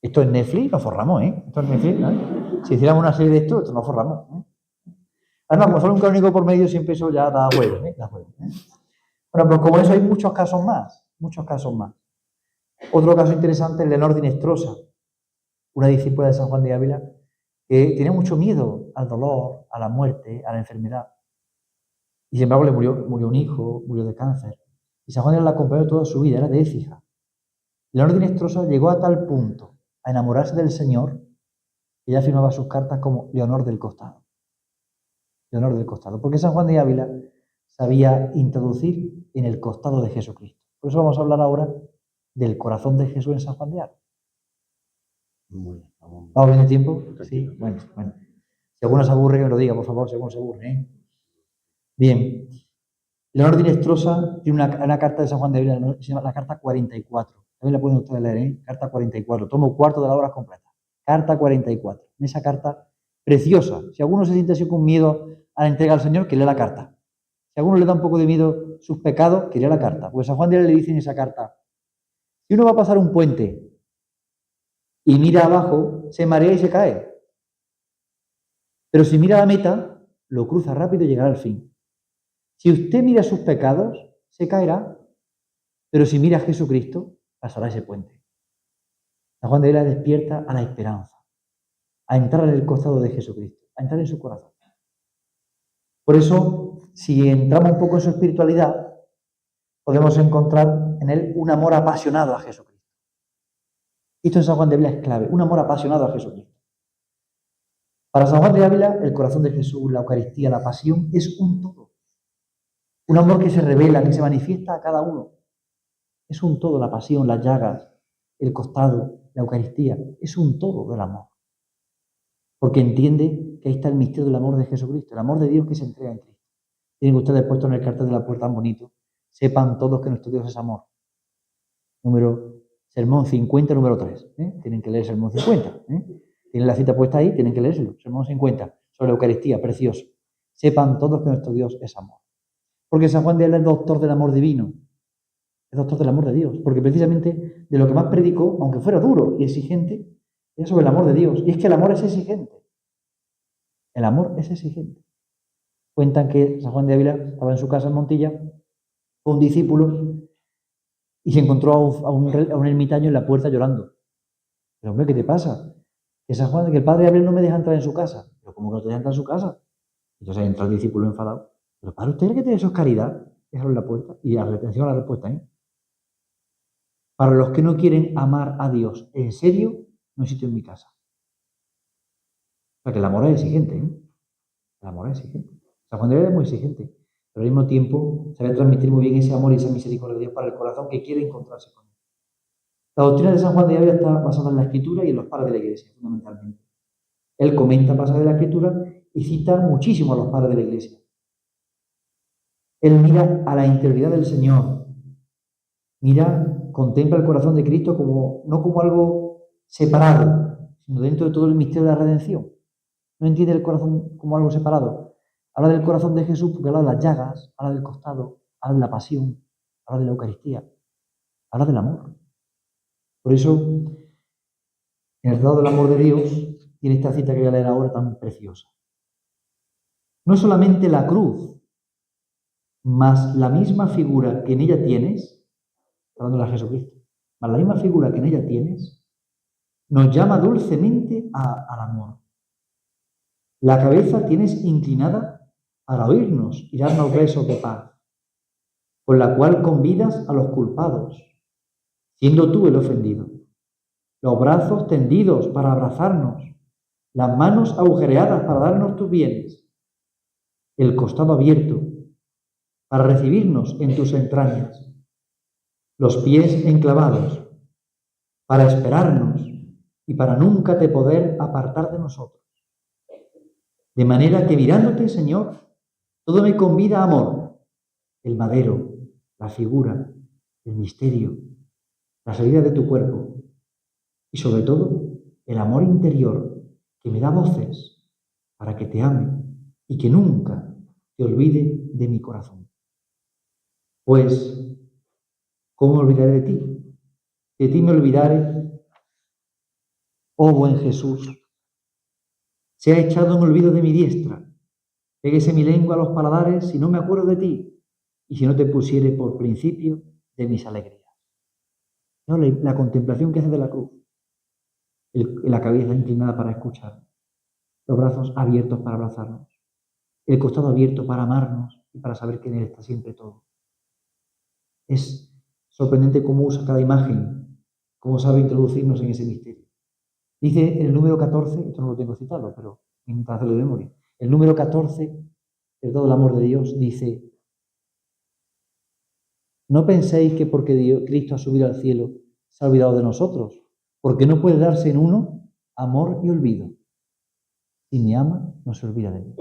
Esto es Netflix, nos forramos, ¿eh? Esto es Netflix, ¿no? Si hiciéramos una serie de esto nos forramos, ¿eh? Además, como solo un canónigo por medio, siempre eso ya da juego, ¿eh? Da juego, ¿eh? Bueno, pues como eso hay muchos casos más, muchos casos más. Otro caso interesante es Leonor Dinestrosa, una discípula de San Juan de Ávila que tenía mucho miedo al dolor, a la muerte, a la enfermedad. Y sin embargo le murió un hijo, murió de cáncer. Y San Juan de Ávila la acompañó toda su vida, era de Écija. Leonor Dinestrosa llegó a tal punto a enamorarse del Señor que ella firmaba sus cartas como Leonor del Costado. Leonor del Costado. Porque San Juan de Ávila sabía introducir en el costado de Jesucristo. Por eso vamos a hablar ahora del corazón de Jesús en San Juan de Ávila. Muy bien. ¿Vamos bien de tiempo? Sí, bueno. Si alguno se aburre, que me lo diga, por favor, si alguno se aburre, ¿eh? Bien. Leonor Dinestrosa tiene una carta de San Juan de Ávila, se llama la carta 44. También la pueden ustedes leer, ¿eh? Carta 44. Tomo cuarto de la obra completa. Carta 44. En esa carta preciosa. Si alguno se siente así con miedo a la entrega al Señor, que lea la carta. Si a alguno le da un poco de miedo sus pecados, que lea la carta. Pues San Juan de Ávila le dice en esa carta, si uno va a pasar un puente y mira abajo, se marea y se cae. Pero si mira la meta, lo cruza rápido y llegará al fin. Si usted mira sus pecados, se caerá. Pero si mira a Jesucristo, pasará ese puente. San Juan de Ávila despierta a la esperanza, a entrar en el costado de Jesucristo, a entrar en su corazón. Por eso, si entramos un poco en su espiritualidad, podemos encontrar en él un amor apasionado a Jesucristo. Esto en San Juan de Ávila es clave, un amor apasionado a Jesucristo. Para San Juan de Ávila, el corazón de Jesús, la Eucaristía, la pasión, es un todo. Un amor que se revela, que se manifiesta a cada uno. Es un todo, la pasión, las llagas, el costado, la Eucaristía. Es un todo del amor. Porque entiende que ahí está el misterio del amor de Jesucristo, el amor de Dios que se entrega en Cristo. Tienen ustedes puesto en el cartel de la puerta tan bonito. Sepan todos que nuestro Dios es amor. Sermón 50, número 3. Tienen que leer el Sermón 50. Tienen la cita puesta ahí, tienen que leérselo. Sermón 50, sobre la Eucaristía, precioso. Sepan todos que nuestro Dios es amor. Porque San Juan de Ávila es doctor del amor divino. es doctor del amor de Dios, porque precisamente de lo que más predicó, aunque fuera duro y exigente, es sobre el amor de Dios. Y es que el amor es exigente. El amor es exigente. Cuentan que San Juan de Ávila estaba en su casa en Montilla con un discípulo y se encontró a un ermitaño en la puerta llorando. Pero hombre, ¿qué te pasa? Que San Juan, que el padre Ávila no me deja entrar en su casa. Pero ¿cómo que no te deja entrar en su casa? Entonces entra el discípulo enfadado. Pero para usted que tiene eso es caridad, déjalo en la puerta. Y atención a la respuesta, ¿eh? Para los que no quieren amar a Dios en serio, no hay sitio en mi casa. O sea que el amor es exigente, ¿eh? El amor es exigente. San Juan de Ávila es muy exigente, pero al mismo tiempo sabe transmitir muy bien ese amor y esa misericordia de Dios para el corazón que quiere encontrarse con él. La doctrina de San Juan de Ávila está basada en la Escritura y en los padres de la Iglesia, fundamentalmente. Él comenta pasajes de la Escritura y cita muchísimo a los padres de la Iglesia. Él mira a la interioridad del Señor, contempla el corazón de Cristo no como algo separado, sino dentro de todo el misterio de la redención. No entiende el corazón como algo separado. Habla del corazón de Jesús porque habla de las llagas, habla del costado, habla de la pasión, habla de la Eucaristía, habla del amor. Por eso, en el tratado del amor de Dios, tiene esta cita que voy a leer ahora tan preciosa. No solamente la cruz, mas la misma figura que en ella tienes, hablando de Jesucristo, mas la misma figura que en ella tienes, nos llama dulcemente al amor. La cabeza tienes inclinada para oírnos y darnos besos de paz, con la cual convidas a los culpados, siendo tú el ofendido. Los brazos tendidos para abrazarnos, las manos agujereadas para darnos tus bienes, el costado abierto para recibirnos en tus entrañas, los pies enclavados para esperarnos y para nunca te poder apartar de nosotros. De manera que mirándote, Señor, todo me convida a amor, el madero, la figura, el misterio, la salida de tu cuerpo y sobre todo el amor interior que me da voces para que te ame y que nunca te olvide de mi corazón. Pues, ¿cómo me olvidaré de ti? De ti me olvidaré, oh buen Jesús. Se ha echado en olvido de mi diestra. Péguese mi lengua a los paladares si no me acuerdo de ti y si no te pusiere por principio de mis alegrías. No, la contemplación que hace de la cruz, la cabeza inclinada para escuchar, los brazos abiertos para abrazarnos, el costado abierto para amarnos y para saber que en él está siempre todo. Es sorprendente cómo usa cada imagen, cómo sabe introducirnos en ese misterio. Dice el número 14, esto no lo tengo citado, pero mientras hacerlo de memoria, el número 14, el todo el amor de Dios, dice: no penséis que porque Cristo ha subido al cielo se ha olvidado de nosotros, porque no puede darse en uno amor y olvido. Si me ama, no se olvida de mí.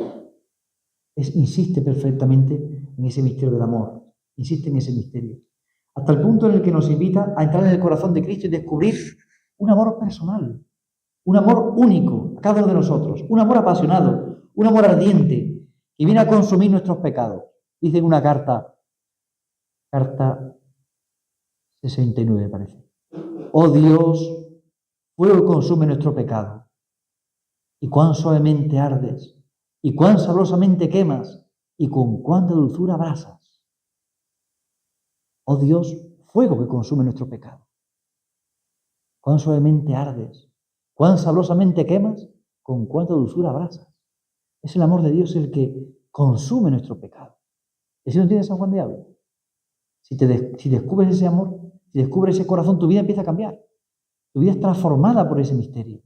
Insiste perfectamente en ese misterio del amor, insiste en ese misterio, hasta el punto en el que nos invita a entrar en el corazón de Cristo y descubrir un amor personal, un amor único a cada uno de nosotros, un amor apasionado, un amor ardiente, que viene a consumir nuestros pecados. Dice en una carta 69, parece: oh Dios, fuego que consume nuestro pecado, y cuán suavemente ardes, y cuán sabrosamente quemas, y con cuánta dulzura abrasas. Oh Dios, fuego que consume nuestro pecado, cuán suavemente ardes, cuán sabrosamente quemas, con cuánta dulzura abrasas. Es el amor de Dios el que consume nuestro pecado. ¿Eso no tiene San Juan de Ávila? Si descubres ese amor, si descubres ese corazón, tu vida empieza a cambiar. Tu vida es transformada por ese misterio.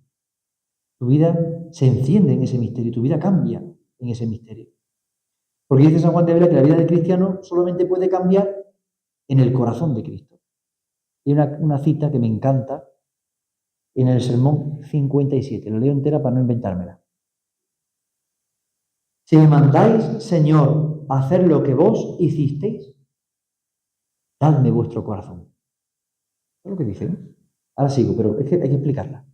Tu vida se enciende en ese misterio, tu vida cambia en ese misterio. Porque dice San Juan de Ávila que la vida del cristiano solamente puede cambiar en el corazón de Cristo. Y una cita que me encanta en el sermón 57. Lo leo entera para no inventármela. Si me mandáis, Señor, a hacer lo que vos hicisteis, dadme vuestro corazón. Es lo que dice, ¿no? Ahora sigo, pero es que hay que explicarla.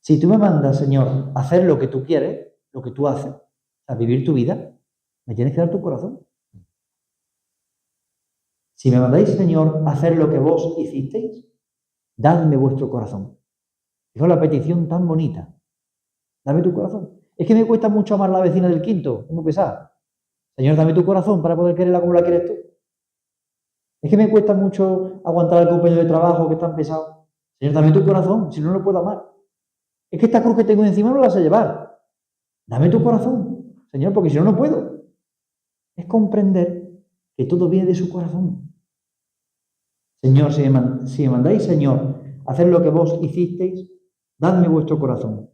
Si tú me mandas, Señor, a hacer lo que tú quieres, lo que tú haces, a vivir tu vida, me tienes que dar tu corazón. Si me mandáis, Señor, a hacer lo que vos hicisteis, dadme vuestro corazón. Fijaos la petición tan bonita. Dame tu corazón. Es que me cuesta mucho amar a la vecina del quinto, es muy pesada. Señor, dame tu corazón para poder quererla como la quieres tú. Es que me cuesta mucho aguantar al compañero de trabajo que es tan pesado. Señor, dame tu corazón, si no, no puedo amar. Es que esta cruz que tengo encima no la sé llevar. Dame tu corazón, Señor, porque si no, no puedo. Es comprender que todo viene de su corazón. Señor, si me mandáis, Señor, a hacer lo que vos hicisteis, dadme vuestro corazón.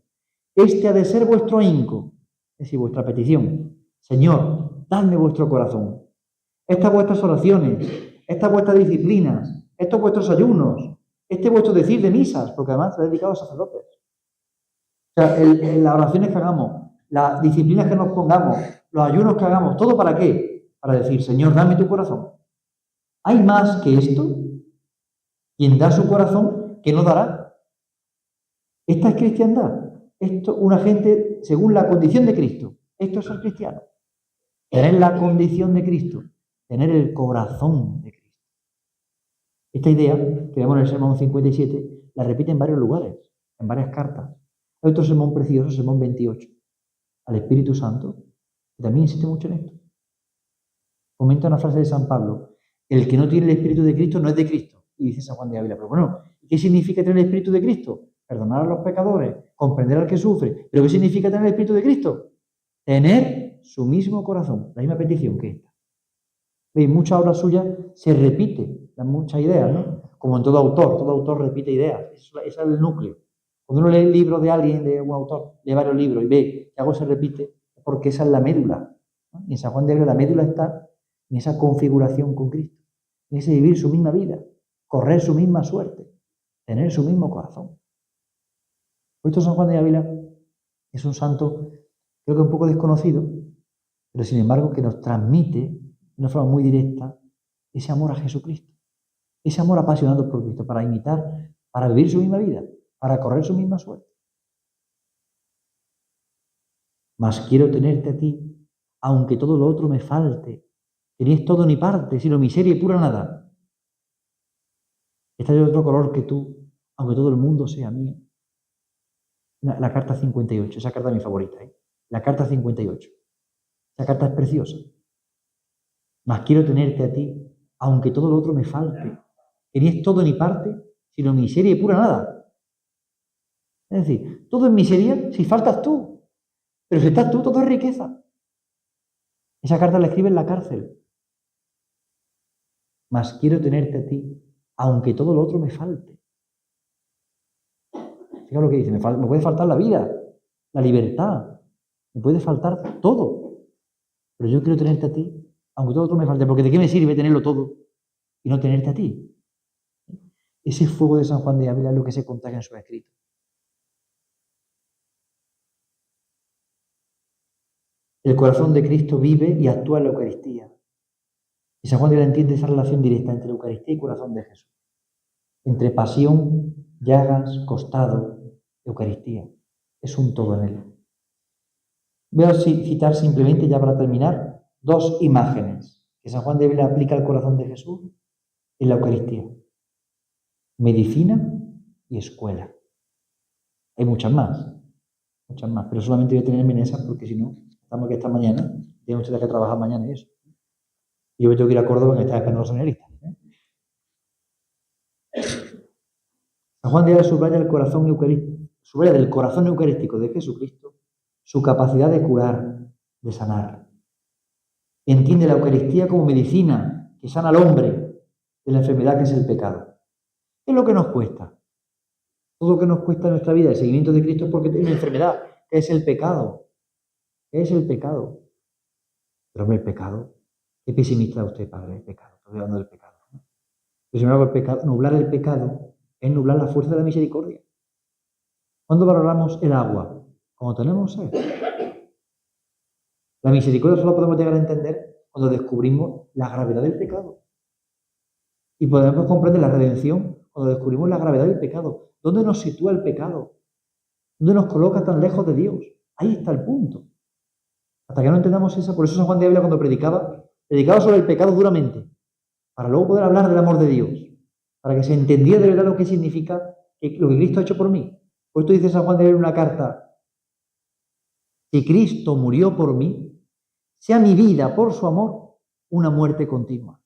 Este ha de ser vuestro ahínco, es decir, vuestra petición. Señor, dadme vuestro corazón. Estas vuestras oraciones, estas vuestras disciplinas, estos vuestros ayunos, este vuestro decir de misas, porque además está dedicado a sacerdotes. O sea, las oraciones que hagamos, las disciplinas que nos pongamos, los ayunos que hagamos, ¿todo para qué? Para decir, Señor, dame tu corazón. ¿Hay más que esto? Quien da su corazón, ¿qué no dará? Esta es cristiandad. Esto, una gente según la condición de Cristo. Esto es ser cristiano. Tener la condición de Cristo. Tener el corazón de Cristo. Esta idea, que vemos en el Sermón 57, la repite en varios lugares, en varias cartas. Hay otro sermón precioso, Sermón 28, al Espíritu Santo, que también insiste mucho en esto. Comenta una frase de San Pablo: el que no tiene el Espíritu de Cristo no es de Cristo. Y dice San Juan de Ávila, pero bueno, ¿qué significa tener el Espíritu de Cristo? Perdonar a los pecadores, comprender al que sufre. ¿Pero qué significa tener el Espíritu de Cristo? Tener su mismo corazón, la misma petición que esta. ¿Veis? Muchas obras suyas se repite, dan muchas ideas, ¿no? Como en todo autor repite ideas. Ese es el núcleo. Cuando uno lee el libro de alguien, de un autor, lee varios libros y ve que algo se repite, es porque esa es la médula, ¿no? Y en San Juan de Ávila la médula está en esa configuración con Cristo, en ese vivir su misma vida, correr su misma suerte, tener su mismo corazón. Por esto San Juan de Ávila es un santo, creo que un poco desconocido, pero sin embargo que nos transmite de una forma muy directa ese amor a Jesucristo, ese amor apasionado por Cristo, para imitar, para vivir su misma vida, para correr su misma suerte. Mas quiero tenerte a ti, aunque todo lo otro me falte, que ni es todo ni parte, sino miseria y pura nada. Está de otro color que tú, aunque todo el mundo sea mío. La carta 58, esa carta es mi favorita, ¿eh? La carta 58. Esa carta es preciosa. Mas quiero tenerte a ti, aunque todo lo otro me falte, que ni es todo ni parte, sino miseria y pura nada. Es decir, todo es miseria si faltas tú, pero si estás tú, todo es riqueza. Esa carta la escribe en la cárcel. Mas quiero tenerte a ti, aunque todo lo otro me falte. Fíjate lo que dice, me puede faltar la vida, la libertad, me puede faltar todo, pero yo quiero tenerte a ti, aunque todo lo otro me falte, porque ¿de qué me sirve tenerlo todo y no tenerte a ti? Ese fuego de San Juan de Ávila es lo que se contagia en sus escritos. El corazón de Cristo vive y actúa en la Eucaristía. Y San Juan de Ávila entiende esa relación directa entre la Eucaristía y corazón de Jesús. Entre pasión, llagas, costado, Eucaristía. Es un todo en él. Voy a citar simplemente, ya para terminar, dos imágenes que San Juan de Ávila aplica al corazón de Jesús en la Eucaristía. Medicina y escuela. Hay muchas más, pero solamente voy a tenerme en esas porque si no, estamos aquí esta mañana, tengo ustedes que trabajar mañana y eso. Y yo me tengo que ir a Córdoba en esta esperando a los seminaristas. San Juan de Ávila subraya del corazón eucarístico de Jesucristo su capacidad de curar, de sanar. Entiende la Eucaristía como medicina que sana al hombre de la enfermedad que es el pecado. ¿Qué es lo que nos cuesta? Todo lo que nos cuesta en nuestra vida, el seguimiento de Cristo, es porque tiene una enfermedad, que es el pecado. ¿Qué es el pecado? Pero hombre, el pecado, qué pesimista es usted, padre, el pecado. Estoy hablando del pecado, ¿no? Pero sin embargo, el pecado, nublar el pecado es nublar la fuerza de la misericordia. ¿Cuándo valoramos el agua? Cuando tenemos sed. La misericordia solo podemos llegar a entender cuando descubrimos la gravedad del pecado. Y podemos comprender la redención cuando descubrimos la gravedad del pecado. ¿Dónde nos sitúa el pecado? ¿Dónde nos coloca tan lejos de Dios? Ahí está el punto. Hasta que no entendamos eso, por eso San Juan de Ávila cuando predicaba sobre el pecado duramente. para luego poder hablar del amor de Dios, para que se entendiera de verdad lo que significa lo que Cristo ha hecho por mí. Por esto dice San Juan de Ávila en una carta: si Cristo murió por mí, sea mi vida por su amor una muerte continua.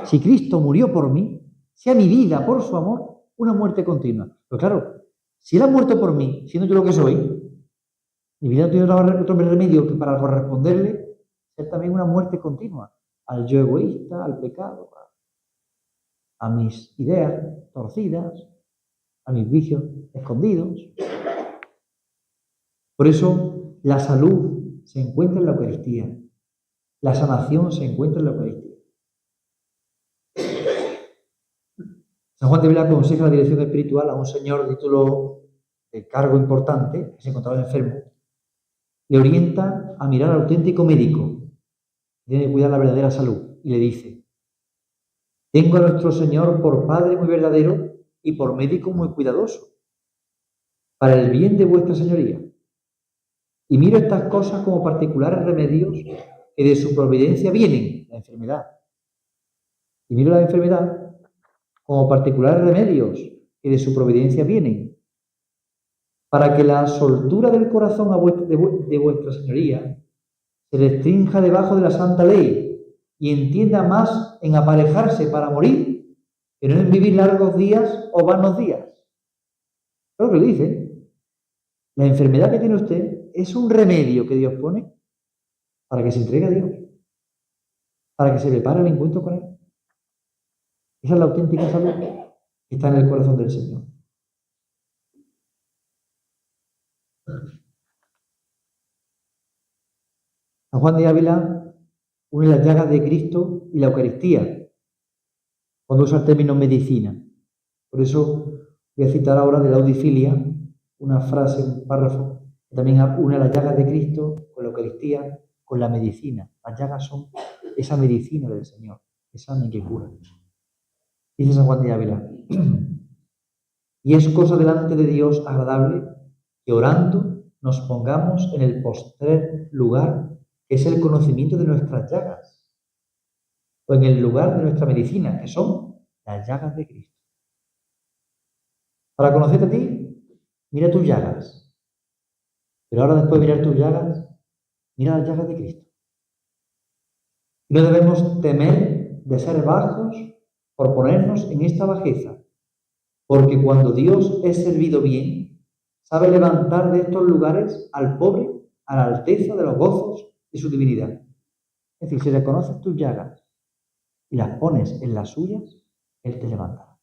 Si Cristo murió por mí, sea mi vida por su amor una muerte continua. Pero claro, si Él ha muerto por mí, siendo yo lo que soy, mi vida no tiene otro remedio que para corresponderle ser también una muerte continua al yo egoísta, al pecado, a mis ideas torcidas, a mis vicios escondidos. Por eso la salud se encuentra en la Eucaristía, la sanación se encuentra en la Eucaristía. San Juan de Ávila aconseja la dirección espiritual a un señor de título de cargo importante que se encontraba enfermo. Le orienta a mirar al auténtico médico, tiene que cuidar la verdadera salud, y le dice: tengo a nuestro Señor por Padre muy verdadero y por médico muy cuidadoso, para el bien de vuestra Señoría. Y miro estas cosas como particulares remedios que de su providencia vienen, la enfermedad. Y miro la enfermedad como particulares remedios que de su providencia vienen, para que la soltura del corazón de vuestra Señoría se restrinja debajo de la santa ley y entienda más en aparejarse para morir que no en vivir largos días o vanos días. Claro que le dice, la enfermedad que tiene usted es un remedio que Dios pone para que se entregue a Dios, para que se prepare el encuentro con Él. Esa es la auténtica salud que está en el corazón del Señor. San Juan de Ávila une las llagas de Cristo y la Eucaristía cuando usa el término medicina. Por eso voy a citar ahora de la Audifilia una frase, un párrafo, que también une las llagas de Cristo con la Eucaristía, con la medicina. Las llagas son esa medicina del Señor, que sana y que cura. Dice San Juan de Ávila: y es cosa delante de Dios agradable que orando nos pongamos en el postrer lugar, que es el conocimiento de nuestras llagas, o en el lugar de nuestra medicina, que son las llagas de Cristo. Para conocerte a ti, mira tus llagas. Pero ahora, después de mirar tus llagas, mira las llagas de Cristo. Y no debemos temer de ser bajos por ponernos en esta bajeza, porque cuando Dios es servido bien, sabe levantar de estos lugares al pobre a la alteza de los gozos de su divinidad. Es decir, si reconoces tus llagas y las pones en las suyas, Él te levantará.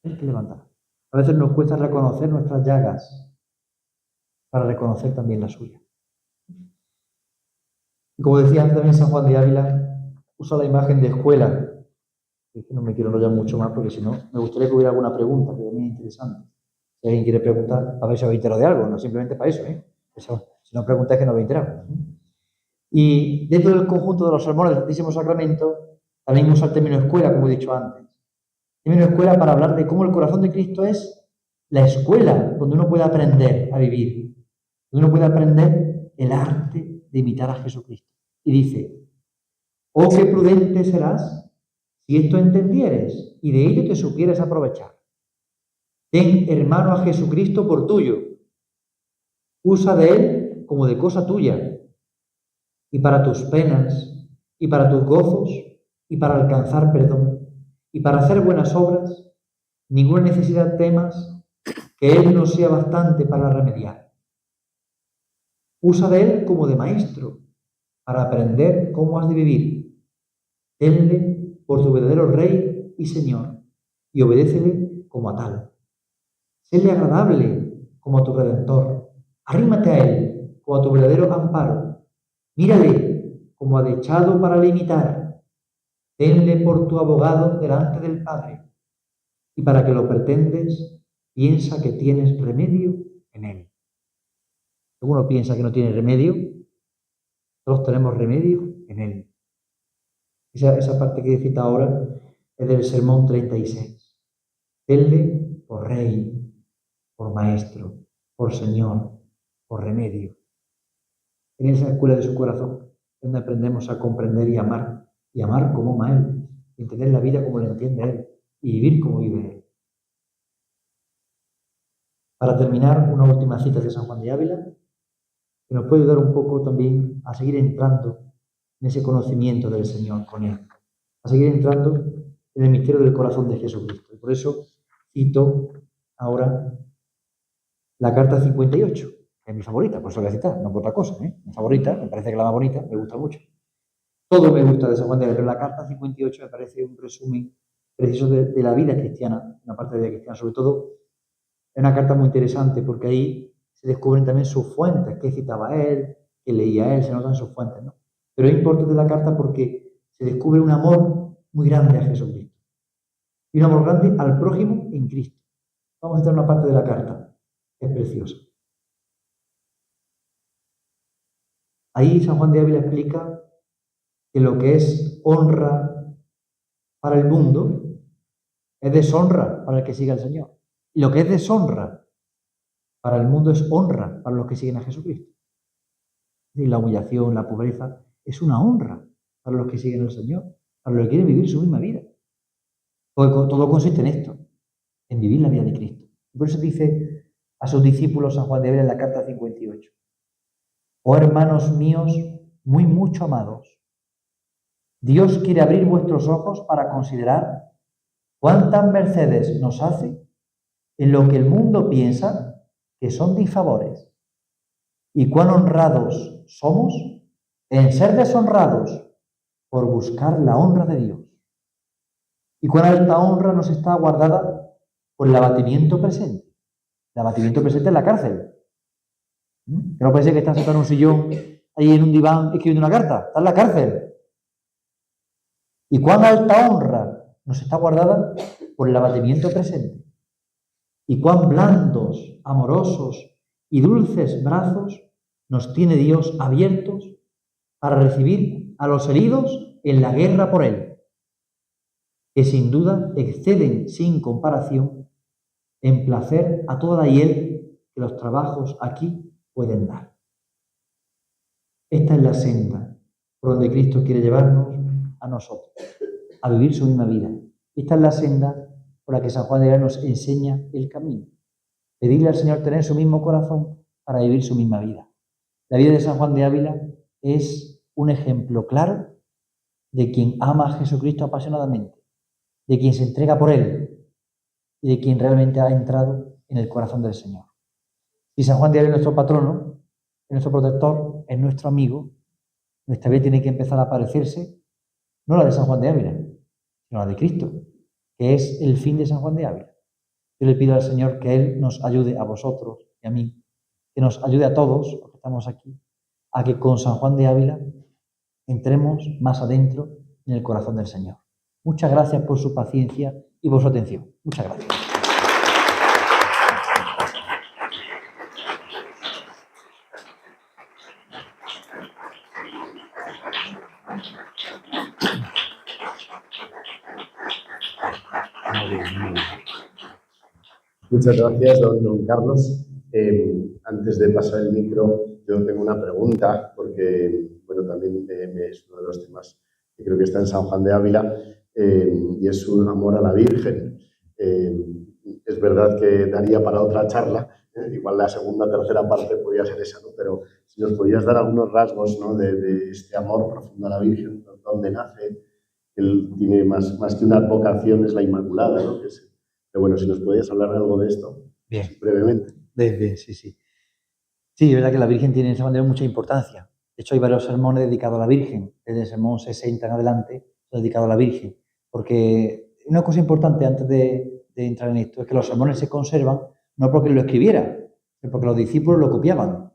Él te levantará. A veces nos cuesta reconocer nuestras llagas para reconocer también las suyas. Y como decía antes también San Juan de Ávila, usa la imagen de escuela. No me quiero enrollar mucho más porque si no, me gustaría que hubiera alguna pregunta que también es interesante. Si alguien quiere preguntar, a ver si os enterado de algo, no simplemente para eso, Si no preguntáis, que no os enterado. Y dentro del conjunto de los sermones del Santísimo Sacramento, también usa el término escuela, como he dicho antes. El término escuela para hablar de cómo el corazón de Cristo es la escuela donde uno puede aprender a vivir, donde uno puede aprender el arte de imitar a Jesucristo. Y dice: oh, qué prudente serás si esto entendieres y de ello te supieres aprovechar. Ten, hermano, a Jesucristo por tuyo. Usa de Él como de cosa tuya. Y para tus penas, y para tus gozos, y para alcanzar perdón, y para hacer buenas obras, ninguna necesidad temas que Él no sea bastante para remediar. Usa de Él como de maestro, para aprender cómo has de vivir. Tenle por tu verdadero Rey y Señor, y obedécele como a tal. Séle agradable como a tu Redentor. Arrímate a Él como a tu verdadero amparo. Mírale como adechado para le imitar. Tenle por tu abogado delante del Padre. Y para que lo pretendes, piensa que tienes remedio en Él. Alguno piensa que no tiene remedio. Todos tenemos remedio en Él. Esa parte que he citado ahora es del Sermón 36. Tenle por Rey, por Maestro, por Señor, por remedio. En esa escuela de su corazón, donde aprendemos a comprender y amar como ama Él. entender la vida como la entiende Él y vivir como vive Él. Para terminar, una última cita de San Juan de Ávila, que nos puede ayudar un poco también a seguir entrando en ese conocimiento del Señor con Él, a seguir entrando en el misterio del corazón de Jesucristo. Y por eso cito ahora la carta 58, que es mi favorita, por eso la voy a citar, no por otra cosa, mi favorita, me parece que la más bonita, me gusta mucho. Todo me gusta de San Juan de Ávila, pero la carta 58 me parece un resumen preciso de la vida cristiana, una parte de la vida cristiana, sobre todo. Es una carta muy interesante porque ahí se descubren también sus fuentes, qué citaba él, qué leía él, se notan sus fuentes, ¿no? Pero es importante la carta porque se descubre un amor muy grande a Jesucristo y un amor grande al prójimo en Cristo. Vamos a citar una parte de la carta, que es preciosa. Ahí San Juan de Ávila explica que lo que es honra para el mundo es deshonra para el que sigue al Señor. Y lo que es deshonra para el mundo es honra para los que siguen a Jesucristo. Y la humillación, la pobreza, es una honra para los que siguen al Señor, para los que quieren vivir su misma vida. Porque todo consiste en esto, en vivir la vida de Cristo. Y por eso dice a sus discípulos San Juan de Ávila en la carta 58. Oh hermanos míos, muy mucho amados, Dios quiere abrir vuestros ojos para considerar cuántas mercedes nos hace en lo que el mundo piensa que son disfavores, y cuán honrados somos en ser deshonrados por buscar la honra de Dios, y cuán alta honra nos está guardada por el abatimiento presente. El abatimiento presente es la cárcel. Que no parece que está sentado en un sillón, ahí en un diván, escribiendo una carta. Está en la cárcel. Y cuán alta honra nos está guardada por el abatimiento presente. Y cuán blandos, amorosos y dulces brazos nos tiene Dios abiertos para recibir a los heridos en la guerra por Él, que sin duda exceden sin comparación en placer a toda la hiel que los trabajos aquí pueden dar. Esta es la senda por donde Cristo quiere llevarnos a nosotros, a vivir su misma vida. Esta es la senda por la que San Juan de Ávila nos enseña el camino. Pedirle al Señor tener su mismo corazón para vivir su misma vida. La vida de San Juan de Ávila es un ejemplo claro de quien ama a Jesucristo apasionadamente, de quien se entrega por Él y de quien realmente ha entrado en el corazón del Señor. Si San Juan de Ávila es nuestro patrono, es nuestro protector, es nuestro amigo, nuestra vida tiene que empezar a parecerse, no la de San Juan de Ávila, sino la de Cristo, que es el fin de San Juan de Ávila. Yo le pido al Señor que Él nos ayude a vosotros y a mí, que nos ayude a todos los que estamos aquí, a que con San Juan de Ávila entremos más adentro en el corazón del Señor. Muchas gracias por su paciencia y por su atención. Muchas gracias. Muchas gracias, don Carlos. Antes de pasar el micro, yo tengo una pregunta, porque bueno, también es uno de los temas que creo que está en San Juan de Ávila, y es su amor a la Virgen. Es verdad que daría para otra charla, igual la segunda o tercera parte podría ser esa, ¿no? Pero si nos podías dar algunos rasgos, ¿no?, de este amor profundo a la Virgen, dónde nace. Él tiene más que una vocación, es la Inmaculada, ¿no? Pero bueno, si nos podías hablar algo de esto. Bien. Brevemente. Bien, sí. Sí, es verdad que la Virgen tiene en esa manera mucha importancia. De hecho, hay varios sermones dedicados a la Virgen, desde el sermón 60 en adelante, dedicado a la Virgen. Porque una cosa importante antes de entrar en esto es que los sermones se conservan no porque lo escribiera, sino porque los discípulos lo copiaban.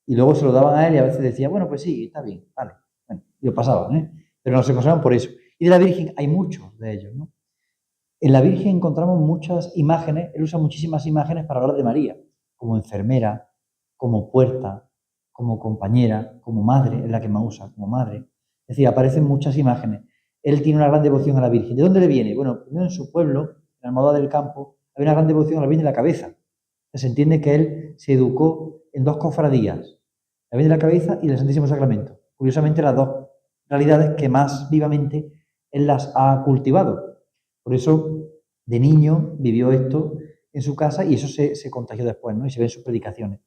Y luego se lo daban a él y a veces decía, bueno, pues sí, está bien, vale. Bueno, y lo pasaban, pero no se conservan por eso. Y de la Virgen hay muchos de ellos, ¿no? En la Virgen encontramos muchas imágenes, él usa muchísimas imágenes para hablar de María, como enfermera, como puerta, como compañera, como madre, es la que más usa, como madre. Es decir, aparecen muchas imágenes. Él tiene una gran devoción a la Virgen. ¿De dónde le viene? Bueno, primero en su pueblo, en Almodóvar del Campo, hay una gran devoción a la Virgen de la Cabeza. Se entiende que él se educó en dos cofradías, la Virgen de la Cabeza y el Santísimo Sacramento. Curiosamente, las dos realidades que más vivamente él las ha cultivado. Por eso, de niño, vivió esto en su casa y eso se contagió después, ¿no? Y se ve en sus predicaciones.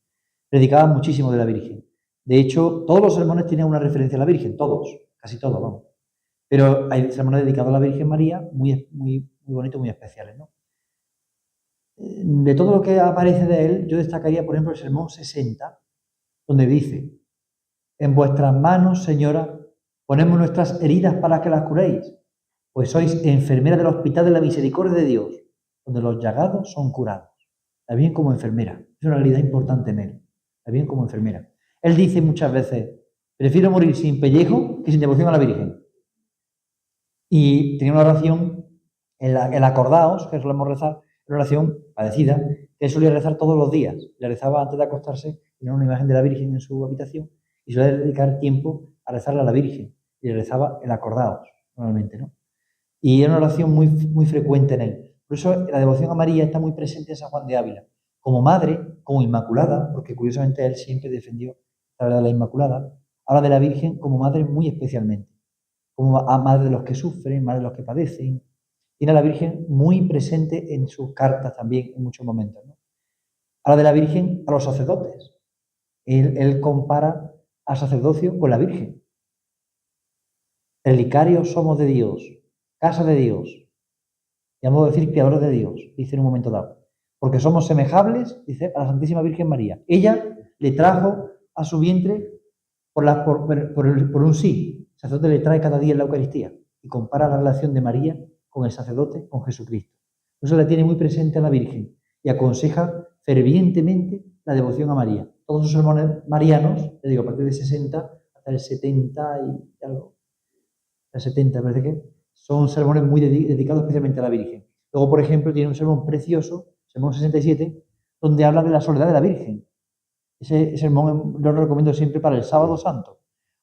Predicaba muchísimo de la Virgen. De hecho, todos los sermones tienen una referencia a la Virgen, todos, casi todos, vamos. Pero hay sermones dedicados a la Virgen María muy, muy, muy bonitos, muy especiales, ¿no? De todo lo que aparece de él, yo destacaría, por ejemplo, el sermón 60, donde dice: en vuestras manos, Señora, ponemos nuestras heridas para que las curéis, pues sois enfermera del Hospital de la Misericordia de Dios, donde los llagados son curados. La Virgen como enfermera, es una realidad importante en él, la Virgen como enfermera. Él dice muchas veces: prefiero morir sin pellejo que sin devoción a la Virgen. Y tenía una oración, el acordaos, que solemos rezar, una oración parecida, que él solía rezar todos los días. Le rezaba antes de acostarse, tenía una imagen de la Virgen en su habitación, y solía dedicar tiempo a rezarle a la Virgen. Y le rezaba el acordaos, normalmente, ¿no? Y era una oración muy, muy frecuente en él. Por eso la devoción a María está muy presente en San Juan de Ávila. Como madre, como inmaculada, porque curiosamente él siempre defendió la verdad de la Inmaculada, habla de la Virgen como madre muy especialmente. Como a madre de los que sufren, madre de los que padecen. Tiene a la Virgen muy presente en sus cartas también, en muchos momentos, ¿no? Habla de la Virgen a los sacerdotes. Él compara al sacerdocio con la Virgen. Relicarios somos de Dios, casa de Dios, y a modo de decir, criadores de Dios, dice en un momento dado. Porque somos semejables, dice, a la Santísima Virgen María. Ella le trajo a su vientre por un sí. El sacerdote le trae cada día en la Eucaristía y compara la relación de María con el sacerdote, con Jesucristo. Por eso la tiene muy presente a la Virgen y aconseja fervientemente la devoción a María. Todos sus sermones marianos, le digo, a partir de 60 hasta el 70 y algo, el 70 parece que, son sermones muy dedicados especialmente a la Virgen. Luego, por ejemplo, tiene un sermón precioso, sermón 67, donde habla de la soledad de la Virgen. Ese sermón lo recomiendo siempre para el Sábado Santo.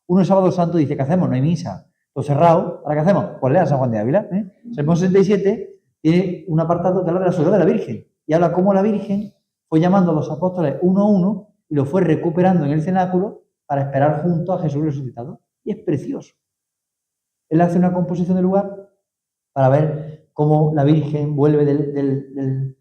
Uno el Sábado Santo dice: ¿qué hacemos? No hay misa. Todo cerrado. ¿Ahora qué hacemos? Pues lea San Juan de Ávila. El sermón 67 tiene un apartado que habla de la soledad de la Virgen. Y habla cómo la Virgen fue llamando a los apóstoles uno a uno y los fue recuperando en el cenáculo para esperar juntos a Jesús resucitado. Y es precioso. Él hace una composición del lugar para ver cómo la Virgen vuelve de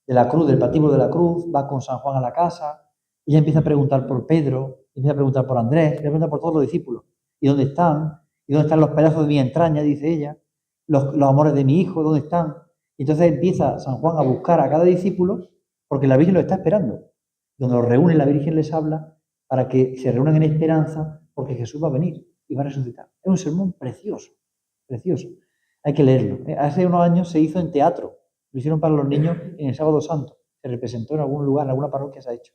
la cruz, del patíbulo de la cruz, va con San Juan a la casa. Y ella empieza a preguntar por Pedro, empieza a preguntar por Andrés, empieza a preguntar por todos los discípulos. ¿Y dónde están? ¿Y dónde están los pedazos de mi entraña? Dice ella. Los amores de mi hijo, ¿dónde están? Y entonces empieza San Juan a buscar a cada discípulo porque la Virgen lo está esperando. Donde los reúne, la Virgen les habla para que se reúnan en esperanza porque Jesús va a venir y va a resucitar. Es un sermón precioso, precioso. Hay que leerlo. Hace unos años se hizo en teatro. Lo hicieron para los niños en el Sábado Santo. Se representó en algún lugar, en alguna parroquia se ha hecho.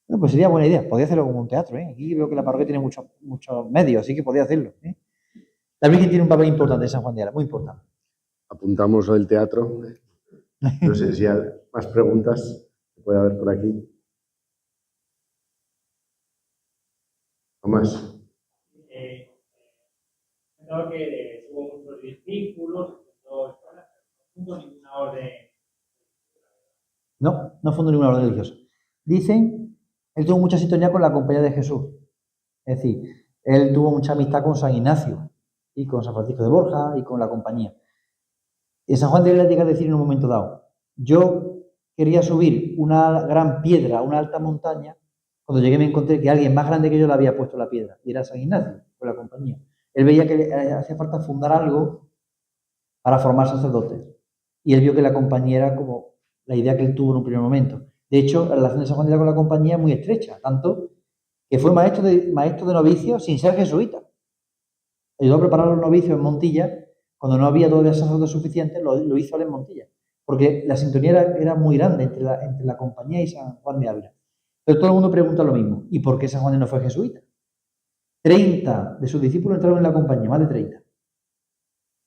Bueno, pues sería buena idea. Podría hacerlo como un teatro, ¿eh? Aquí veo que la parroquia tiene muchos medios, así que podría hacerlo, ¿eh? La Virgen tiene un papel importante en San Juan de Ávila, muy importante. Apuntamos lo del teatro. No sé si hay más preguntas que puede haber por aquí. ¿O más? Creo que tuvo muchos discípulos, no fundó ninguna orden. No fundó ninguna orden religiosa. Dicen, él tuvo mucha sintonía con la compañía de Jesús. Es decir, él tuvo mucha amistad con San Ignacio y con San Francisco de Borja y con la compañía. Y San Juan de Ávila llega a decir en un momento dado: yo quería subir una gran piedra, una alta montaña. Cuando llegué me encontré que alguien más grande que yo le había puesto la piedra, y era San Ignacio, con la compañía. Él veía que hacía falta fundar algo para formar sacerdotes. Y él vio que la compañía era como la idea que él tuvo en un primer momento. De hecho, la relación de San Juan de Ávila con la compañía es muy estrecha, tanto que fue maestro de novicios sin ser jesuita. Ayudó a preparar a los novicios en Montilla. Cuando no había todavía sacerdotes suficientes, lo hizo él en Montilla. Porque la sintonía era muy grande entre la compañía y San Juan de Ávila. Pero todo el mundo pregunta lo mismo: ¿y por qué San Juan no fue jesuita? 30 de sus discípulos entraron en la compañía, más de 30.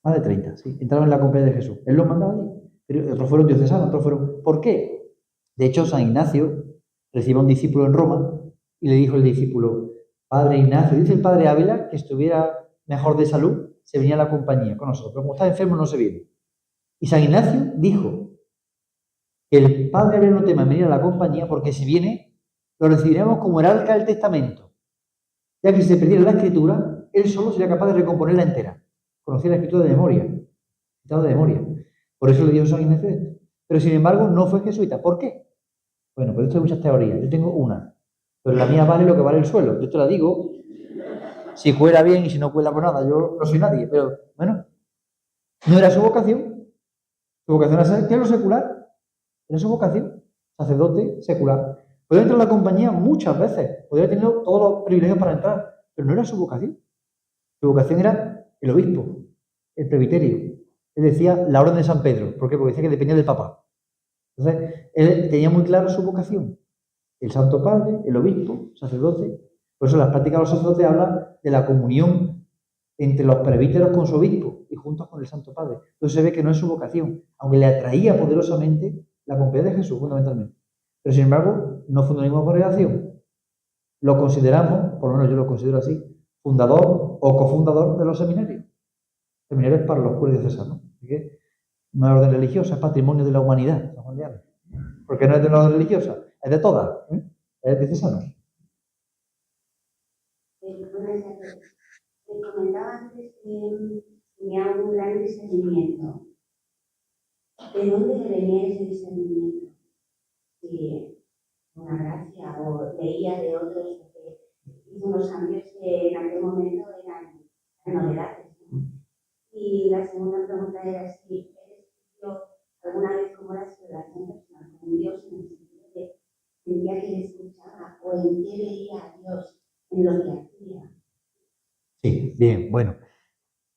Más de 30, sí, entraron en la compañía de Jesús. Él los mandaba allí. Pero otros fueron diocesanos, otros fueron... ¿Por qué? De hecho, San Ignacio recibió a un discípulo en Roma y le dijo el discípulo: Padre Ignacio, dice el padre Ávila que estuviera mejor de salud, se venía a la compañía con nosotros, pero como está enfermo no se viene. Y San Ignacio dijo que el padre Ávila no tema en venir a la compañía porque si viene lo recibiremos como el arca del testamento, ya que si se perdiera la escritura, él solo sería capaz de recomponerla entera. conocía la escritura de memoria, citado de memoria. Por eso le dio San Ignacio. Pero sin embargo no fue jesuita. ¿Por qué? Bueno, pues esto hay muchas teorías. Yo tengo una. Pero la mía vale lo que vale el suelo. Yo te la digo, si cuela bien y si no cuela por nada, yo no soy nadie. Pero bueno, no era su vocación. Su vocación era ser, ¿qué es lo secular? Era su vocación. Sacerdote secular. Podía entrar en la compañía muchas veces. Podía tener todos los privilegios para entrar. Pero no era su vocación. Su vocación era el obispo, el presbiterio. Él decía la orden de San Pedro. ¿Por qué? Porque decía que dependía del Papa. Entonces, él tenía muy claro su vocación. El Santo Padre, el obispo, sacerdote. Por eso en las prácticas de los sacerdotes habla de la comunión entre los presbíteros con su obispo y juntos con el Santo Padre. Entonces se ve que no es su vocación, aunque le atraía poderosamente la compañía de Jesús, fundamentalmente. Pero sin embargo, no fundó ninguna congregación. Lo consideramos, por lo menos yo lo considero así, fundador o cofundador de los seminarios. Seminarios para los curas diocesanos. Así que no es orden religiosa, es patrimonio de la humanidad. Porque no es de una orden religiosa, es de todas. Es diocesanos. Te comentaba antes que tenía un gran discernimiento. ¿De dónde le venía ese discernimiento? Si una gracia o leía de otros, porque hizo unos cambios que en aquel momento eran novedades, ¿no? Y la segunda pregunta era si eres yo alguna vez como la relación personal con Dios, en el sentido de sentía que le escuchaba o en qué veía a Dios en lo que hacía. Sí, bien, bueno.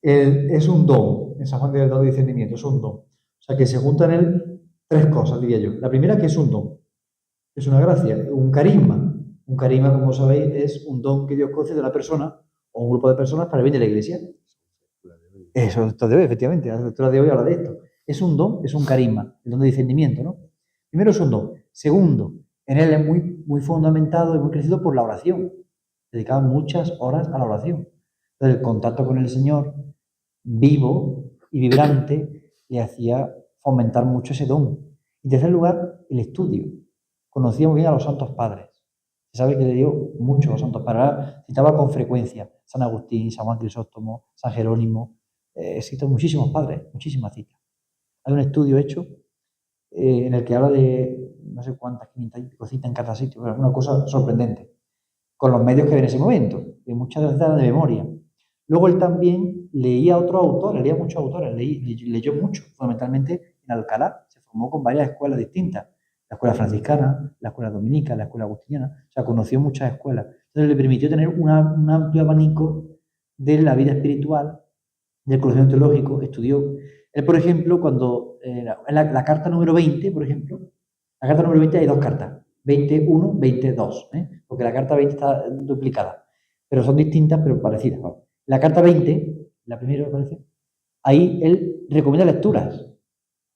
Es un don, en San Juan del don de discernimiento, es un don. O sea que se juntan en él tres cosas, diría yo. La primera, que es un don, es una gracia, un carisma. Un carisma, como sabéis, es un don que Dios concede a una persona o un grupo de personas para el bien de la Iglesia. Eso, esto de hoy, efectivamente, la lectura de hoy habla de esto. Es un don, es un carisma, el don de discernimiento, ¿no? Primero es un don. Segundo, en él es muy fundamentado y muy crecido por la oración. Dedicaba muchas horas a la oración. Entonces, el contacto con el Señor, vivo y vibrante, le hacía fomentar mucho ese don. En tercer lugar, el estudio. Conocía muy bien a los santos padres. Se sabe que le dio mucho a los santos padres. Citaba con frecuencia San Agustín, San Juan Crisóstomo, San Jerónimo. Citó muchísimos padres, muchísimas citas. Hay un estudio hecho en el que habla de no sé cuántas, 500 y pico citas en cada sitio. Pero una cosa sorprendente. Con los medios que había en ese momento. Y muchas veces eran de memoria. Luego él también leía a otros autores, leía muchos autores, leyó mucho, fundamentalmente en Alcalá, se formó con varias escuelas distintas, la escuela franciscana, la escuela dominica, la escuela agustiniana, o sea, conoció muchas escuelas. Entonces le permitió tener un amplio abanico de la vida espiritual, del conocimiento teológico, estudió. Él, por ejemplo, cuando, en la carta número 20, por ejemplo, la carta número 20 hay dos cartas, 21, 22, porque la carta 20 está duplicada, pero son distintas, pero parecidas, ¿no? La carta 20, la primera me parece, ahí él recomienda lecturas.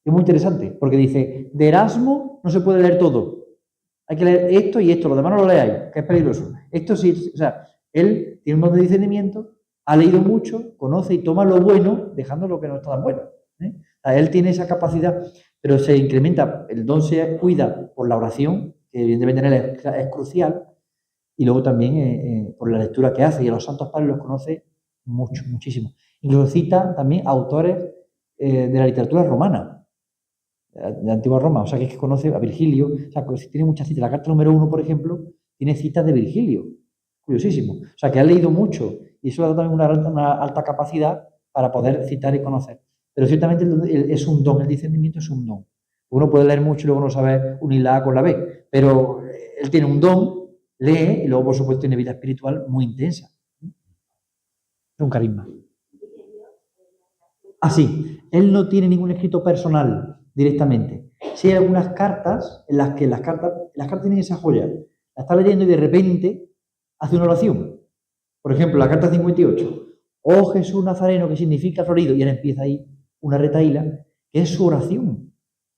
Es muy interesante, porque dice, de Erasmo no se puede leer todo. Hay que leer esto y esto, lo demás no lo leáis, que es peligroso. Esto sí, o sea, él tiene un don de discernimiento, ha leído mucho, conoce y toma lo bueno, dejando lo que no está tan bueno. O sea, él tiene esa capacidad, pero se incrementa, el don se cuida por la oración, que evidentemente en él es crucial, y luego también por la lectura que hace, y a los santos padres los conoce mucho, muchísimo. Incluso cita también autores de la literatura romana, de la antigua Roma, o sea, que conoce a Virgilio, o sea, tiene muchas citas. La carta número 1, por ejemplo, tiene citas de Virgilio, curiosísimo. O sea, que ha leído mucho, y eso le da también una alta capacidad para poder citar y conocer. Pero ciertamente es un don, el discernimiento es un don. Uno puede leer mucho y luego no saber unir la A con la B, pero él tiene un don, lee, y luego, por supuesto, tiene vida espiritual muy intensa. Un carisma. Sí, él no tiene ningún escrito personal directamente. Sí hay algunas cartas en las que las cartas tienen esa joya. La está leyendo y de repente hace una oración. Por ejemplo, la carta 58. Oh Jesús Nazareno, que significa florido. Y ahora empieza ahí una retahíla, que es su oración.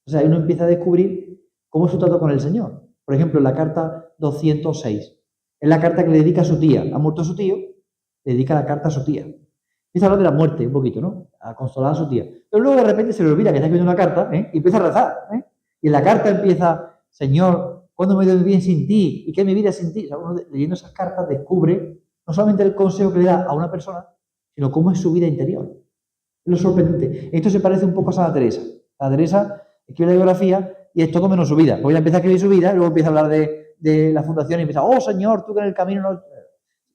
O sea, uno empieza a descubrir cómo es su trato con el Señor. Por ejemplo, en la carta 206. Es la carta que le dedica a su tía. Ha muerto su tío, le dedica la carta a su tía. Empieza a hablar de la muerte un poquito, ¿no? A consolar a su tía. Pero luego de repente se le olvida que está escribiendo una carta, y empieza a rezar, Y en la carta empieza, Señor, ¿cuándo me doy bien sin ti? ¿Y qué es mi vida sin ti? O sea, uno leyendo esas cartas descubre no solamente el consejo que le da a una persona, sino cómo es su vida interior. Es lo sorprendente. Esto se parece un poco a Santa Teresa. Santa Teresa escribe la biografía y es todo menos su vida. Porque ella empieza a escribir su vida y luego empieza a hablar de la fundación y empieza, oh Señor, tú que en el camino no...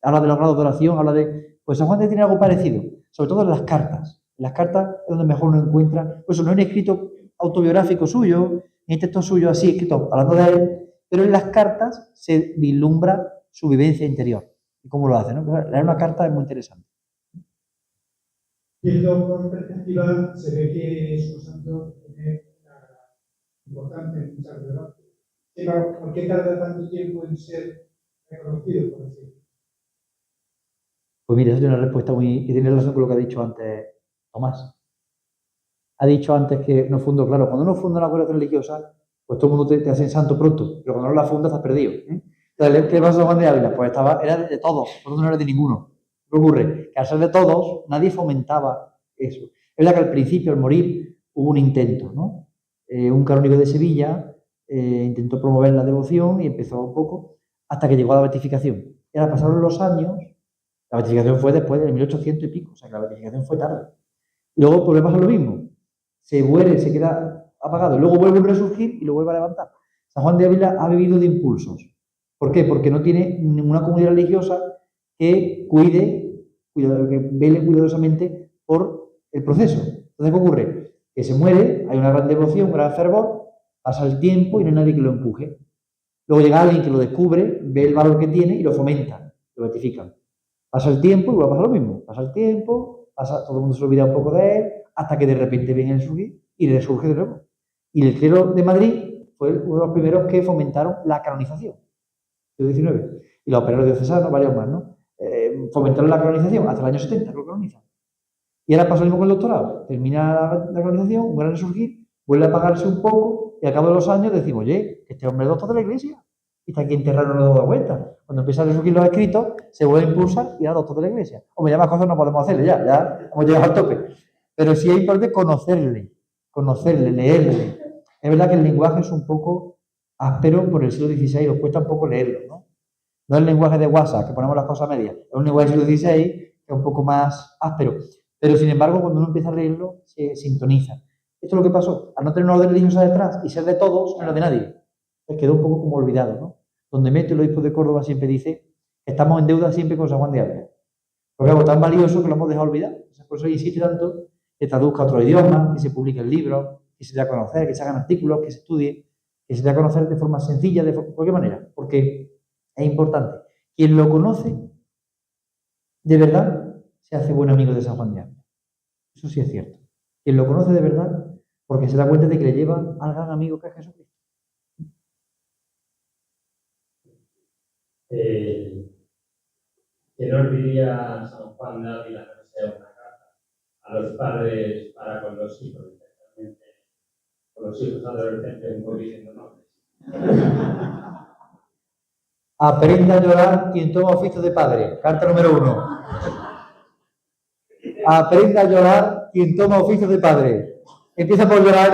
Habla de los grados de oración, habla de... Pues San Juan de tiene algo parecido, sobre todo en las cartas. En las cartas es donde mejor uno encuentra... Pues eso no es un escrito autobiográfico suyo, ni texto suyo así, escrito hablando de él, pero en las cartas se vislumbra su vivencia interior. Y cómo lo hace, ¿no? Leer una carta es muy interesante. Viendo con perspectiva, se ve que su santo tiene una importancia en muchas verdades. Pero, ¿por qué tarda tanto tiempo en ser reconocido, por decirlo? Pues mira, eso es una respuesta que tiene relación con lo que ha dicho antes Tomás. Ha dicho antes que no fundó, claro, cuando uno funda una congregación religiosa, pues todo el mundo te hace santo pronto, pero cuando no la fundas estás perdido. Entonces, ¿qué pasó con Juan de Ávila? Pues era de todos, por tanto no era de ninguno. ¿Qué ocurre? Que al ser de todos, nadie fomentaba eso. Es verdad que al principio, al morir, hubo un intento, ¿no? Un canónigo de Sevilla intentó promover la devoción y empezó un poco hasta que llegó a la beatificación. Y ahora pasaron los años, la beatificación fue después del 1800 y pico, o sea que la beatificación fue tarde. Y luego pues pasa lo mismo, se muere, se queda apagado, y luego vuelve a resurgir y lo vuelve a levantar. San Juan de Ávila ha vivido de impulsos. ¿Por qué? Porque no tiene ninguna comunidad religiosa que que vele cuidadosamente por el proceso. Entonces, ¿qué ocurre? Que se muere, hay una gran devoción, un gran fervor, pasa el tiempo y no hay nadie que lo empuje. Luego llega alguien que lo descubre, ve el valor que tiene y lo fomenta, lo beatifican. Pasa el tiempo y vuelve a pasar lo mismo. Pasa el tiempo, todo el mundo se olvida un poco de él, hasta que de repente viene el surgir y resurge de nuevo. Y el clero de Madrid fue uno de los primeros que fomentaron la canonización, del siglo XIX. Y los operarios diocesanos, varios más, ¿no? Fomentaron la canonización hasta el año 70, lo canonizan. Y ahora pasa lo mismo con el doctorado. Termina la canonización, un gran resurgir, vuelve a apagarse un poco y al cabo de los años decimos, oye, este hombre es doctor de la Iglesia. Y está aquí enterrado, no nos damos cuenta. Cuando empiezan a resurgir los escritos, se vuelve a impulsar y era doctor de la Iglesia. Hombre, ya más cosas no podemos hacerle, ya hemos llegado al tope. Pero sí es importante conocerle, leerle. Es verdad que el lenguaje es un poco áspero por el siglo XVI, nos cuesta un poco leerlo, ¿no? No es el lenguaje de WhatsApp, que ponemos las cosas a medias. Es un lenguaje del siglo XVI que es un poco más áspero. Pero, sin embargo, cuando uno empieza a leerlo, se sintoniza. Esto es lo que pasó. Al no tener una orden religiosa detrás y ser de todos, no era de nadie. Pues quedó un poco como olvidado, ¿no? Donde Meteo, el obispo de Córdoba, siempre dice que estamos en deuda siempre con San Juan de Ávila. Porque es algo tan valioso que lo hemos dejado olvidar. Por eso insiste tanto que traduzca a otro idioma, que se publiquen libros, que se dé a conocer, que se hagan artículos, que se estudie, que se dé a conocer de forma sencilla, ¿por qué manera? Porque es importante. Quien lo conoce, de verdad, se hace buen amigo de San Juan de Ávila. Eso sí es cierto. Quien lo conoce de verdad, porque se da cuenta de que le lleva al gran amigo que es Jesucristo. ¿Qué nos diría San Juan de Ávila que sea una carta a los padres para con los hijos, especialmente con los hijos adolescentes muy diciendo nombres? Aprenda a llorar quien toma oficio de padre. Carta número 1. Aprenda a llorar quien toma oficio de padre. Empieza por llorar.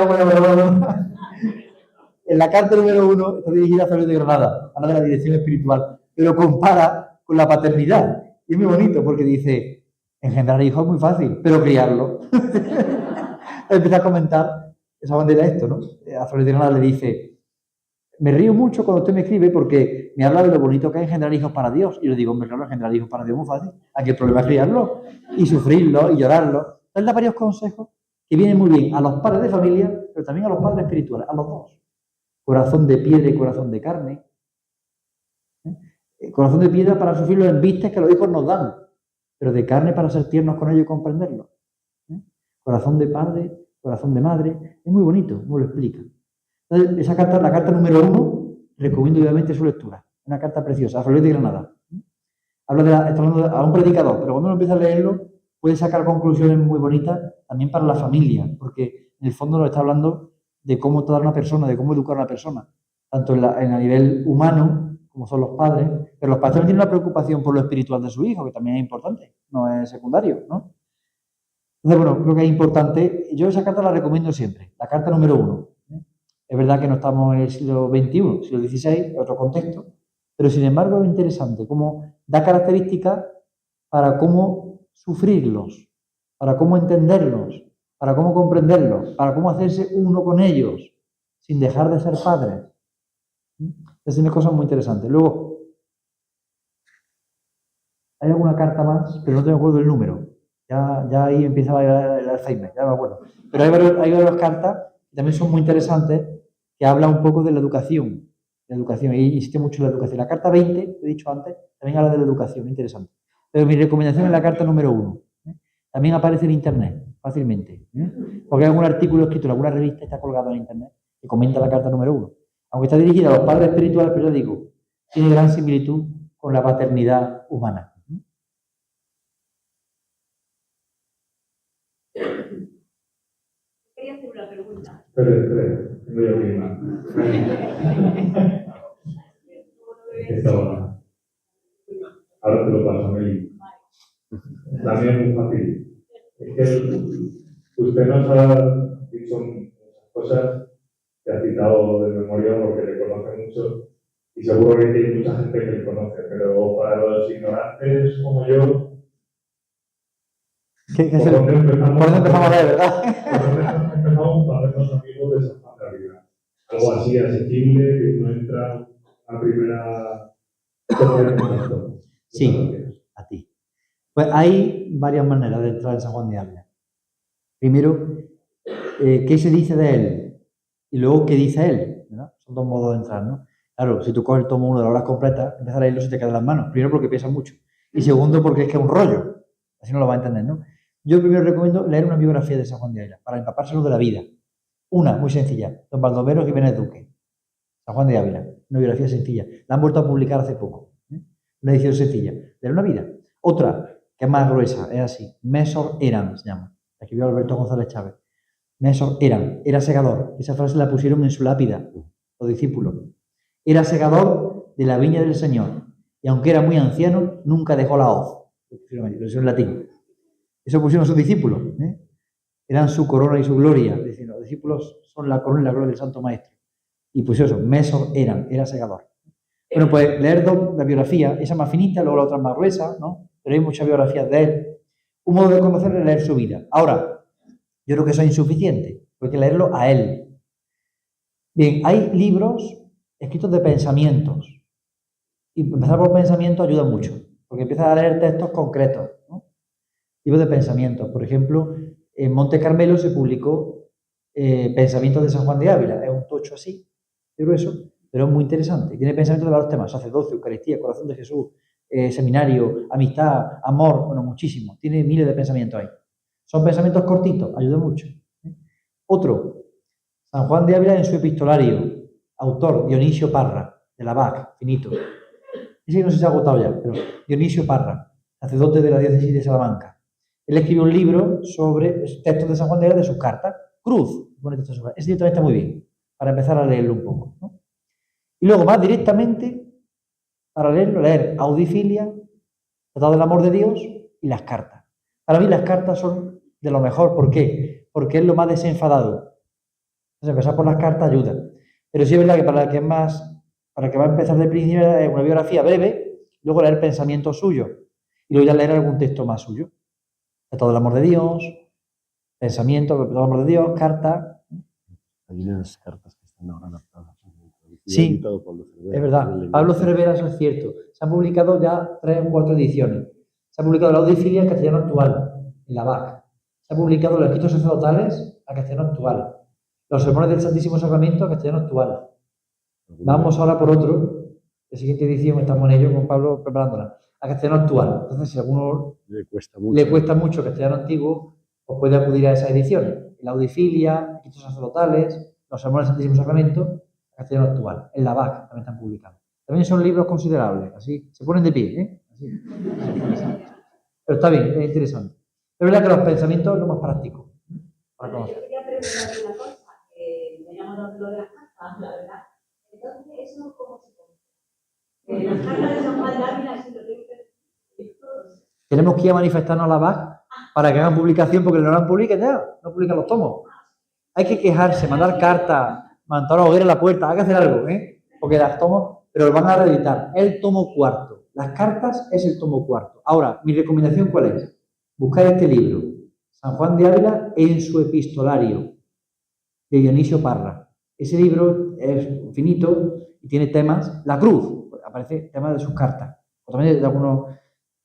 En la carta número 1 está dirigida a Felipe de Granada, habla de la dirección espiritual, pero compara con la paternidad. Y es muy bonito porque dice, engendrar hijos es muy fácil, pero criarlo. Empieza a comentar esa bandera esto, ¿no? A Felipe de Granada le dice, me río mucho cuando usted me escribe porque me habla de lo bonito que es engendrar hijos para Dios. Y yo digo, hombre, claro, engendrar hijos para Dios es muy fácil. Aquí el problema es criarlo y sufrirlo y llorarlo. Entonces da varios consejos que vienen muy bien a los padres de familia, pero también a los padres espirituales, a los dos. Corazón de piedra y corazón de carne. Corazón de piedra para sufrir los embistes que los hijos nos dan, pero de carne para ser tiernos con ellos y comprenderlos. Corazón de padre, corazón de madre. Es muy bonito, como lo explica. Entonces, esa carta, la carta número 1, recomiendo obviamente su lectura. Una carta preciosa, a Felipe de Granada. Está hablando a un predicador, pero cuando uno empieza a leerlo, puede sacar conclusiones muy bonitas también para la familia, porque en el fondo nos está hablando de cómo tratar a una persona, de cómo educar a una persona, tanto a nivel humano, como son los padres, pero los padres también tienen una preocupación por lo espiritual de su hijo, que también es importante, no es secundario, ¿no? Entonces, bueno, creo que es importante. Yo esa carta la recomiendo siempre, la carta número 1. Es verdad que no estamos en el siglo XXI, siglo XVI, otro contexto, pero sin embargo es interesante cómo da características para cómo sufrirlos, para cómo entenderlos, para cómo comprenderlos, para cómo hacerse uno con ellos, sin dejar de ser padres. Es una cosa muy interesante. Luego, hay alguna carta más, pero no tengo acuerdo del número. Ya ahí empieza el Alzheimer, ya no me acuerdo. Pero hay varias cartas que también son muy interesantes, que hablan un poco de la educación. La educación, y insiste mucho en la educación. La carta 20, que he dicho antes, también habla de la educación, interesante. Pero mi recomendación es la carta número 1. También aparece en internet, fácilmente. Porque hay algún artículo escrito en alguna revista, está colgado en internet, que comenta la carta número 1. Aunque está dirigida a los padres espirituales, pero yo digo, tiene gran similitud con la paternidad humana. Quería hacer una pregunta. Espera, tengo yo aquí una. Ahora te lo paso, Meli. También es muy fácil. Es que usted nos ha dicho muchas cosas que ha citado de memoria porque le conoce mucho y seguro que hay mucha gente que le conoce, pero para los ignorantes como yo, ¿Por dónde empezamos a ver, verdad? empezamos a vernos amigos de esa familia. Algo así asequible, que no entra a primera toma de contacto. Sí, a ti. Pues hay varias maneras de entrar en San Juan de Ávila. Primero, ¿qué se dice de él? Y luego, ¿qué dice él? ¿Verdad? Son dos modos de entrar, ¿no? Claro, si tú coges el tomo 1 de las horas completas, empezar a leerlo se te queda en las manos. Primero, porque pesa mucho. Y segundo, porque es que es un rollo. Así no lo va a entender, ¿no? Yo primero recomiendo leer una biografía de San Juan de Ávila para empapárselo de la vida. Una, muy sencilla. Don Baldomero Jiménez Duque. San Juan de Ávila. Una biografía sencilla. La han vuelto a publicar hace poco. Una edición sencilla. Leer una vida. Otra, que es más gruesa, es así. Mesor Eran se llama. La escribió Alberto González Chávez. Mesor Eran. Era segador. Esa frase la pusieron en su lápida, los discípulos. Era segador de la viña del Señor. Y aunque era muy anciano, nunca dejó la hoz. Lo pusieron en latín. Eso pusieron sus discípulos. Eran su corona y su gloria. Es decir, los discípulos son la corona y la gloria del Santo Maestro. Y pues eso, Mesor Eran, era segador. Bueno, pues leer la biografía, esa más finita, luego la otra más gruesa, ¿no? Pero hay muchas biografías de él. Un modo de conocerle es leer su vida. Ahora, yo creo que eso es insuficiente, porque hay que leerlo a él. Bien, hay libros escritos de pensamientos. Y empezar por pensamientos ayuda mucho, porque empiezas a leer textos concretos, ¿no? Libros de pensamientos. Por ejemplo, en Monte Carmelo se publicó Pensamientos de San Juan de Ávila. Es un tocho así, de grueso, pero es muy interesante. Tiene pensamientos de varios temas: sacerdocio, Eucaristía, corazón de Jesús, seminario, amistad, amor, bueno, muchísimo. Tiene miles de pensamientos ahí. Son pensamientos cortitos, ayuda mucho. Otro, San Juan de Ávila en su epistolario, autor Dionisio Parra, de la BAC, finito. Ese no sé si se ha agotado ya, pero Dionisio Parra, sacerdote de la diócesis de Salamanca. Él escribió un libro sobre textos de San Juan de Ávila de sus cartas. Cruz, ese libro también está muy bien, para empezar a leerlo un poco, ¿no? Y luego, más directamente, para leerlo, leer Audifilia, Tratado del Amor de Dios y las cartas. Para mí las cartas son de lo mejor. ¿Por qué? Porque es lo más desenfadado. Entonces, empezar por las cartas ayuda. Pero sí es verdad que para el que es más, para el que va a empezar de principio, es una biografía breve, luego leer pensamientos suyos y luego ya leer algún texto más suyo. Tratado del Amor de Dios, pensamientos, Tratado del Amor de Dios, cartas. Hay unas cartas que están ahora adaptadas. Sí, es verdad. Pablo Cervera, eso es cierto. Se han publicado ya 3 o 4 ediciones. Se ha publicado la Audifilia en castellano actual, en la BAC. Se ha publicado los escritos sacerdotales a castellano actual. Los sermones del Santísimo Sacramento a castellano actual. Vamos ahora por otro. La siguiente edición, estamos en ello con Pablo preparándola. A castellano actual. Entonces, si a alguno le cuesta mucho castellano antiguo, pues puede acudir a esas ediciones. La Audifilia, escritos sacerdotales, los sermones del Santísimo Sacramento, castellano actual. En la BAC también están publicados. También son libros considerables, así, se ponen de pie, ¿eh? Así. Pero está bien, es interesante. Es verdad que los pensamientos es lo más práctico para conocer. Yo quería preguntar una cosa, que me llama lo de las cartas, la verdad. Entonces, ¿eso cómo se conoce? Las cartas de San Juan de Ávila, si lo tengo que... Tenemos que ir a manifestarnos a la BAC para que hagan publicación, porque no la publican ya, no publican los tomos. Hay que quejarse, mandar cartas, mandar a hoguera en la puerta, hay que hacer algo, porque las tomos, pero van a reeditar el tomo 4. Las cartas es el tomo 4. Ahora, mi recomendación, ¿cuál es? Buscar este libro, San Juan de Ávila en su epistolario, de Dionisio Parra. Ese libro es finito y tiene temas. La cruz, aparece temas de sus cartas, o también de algunos,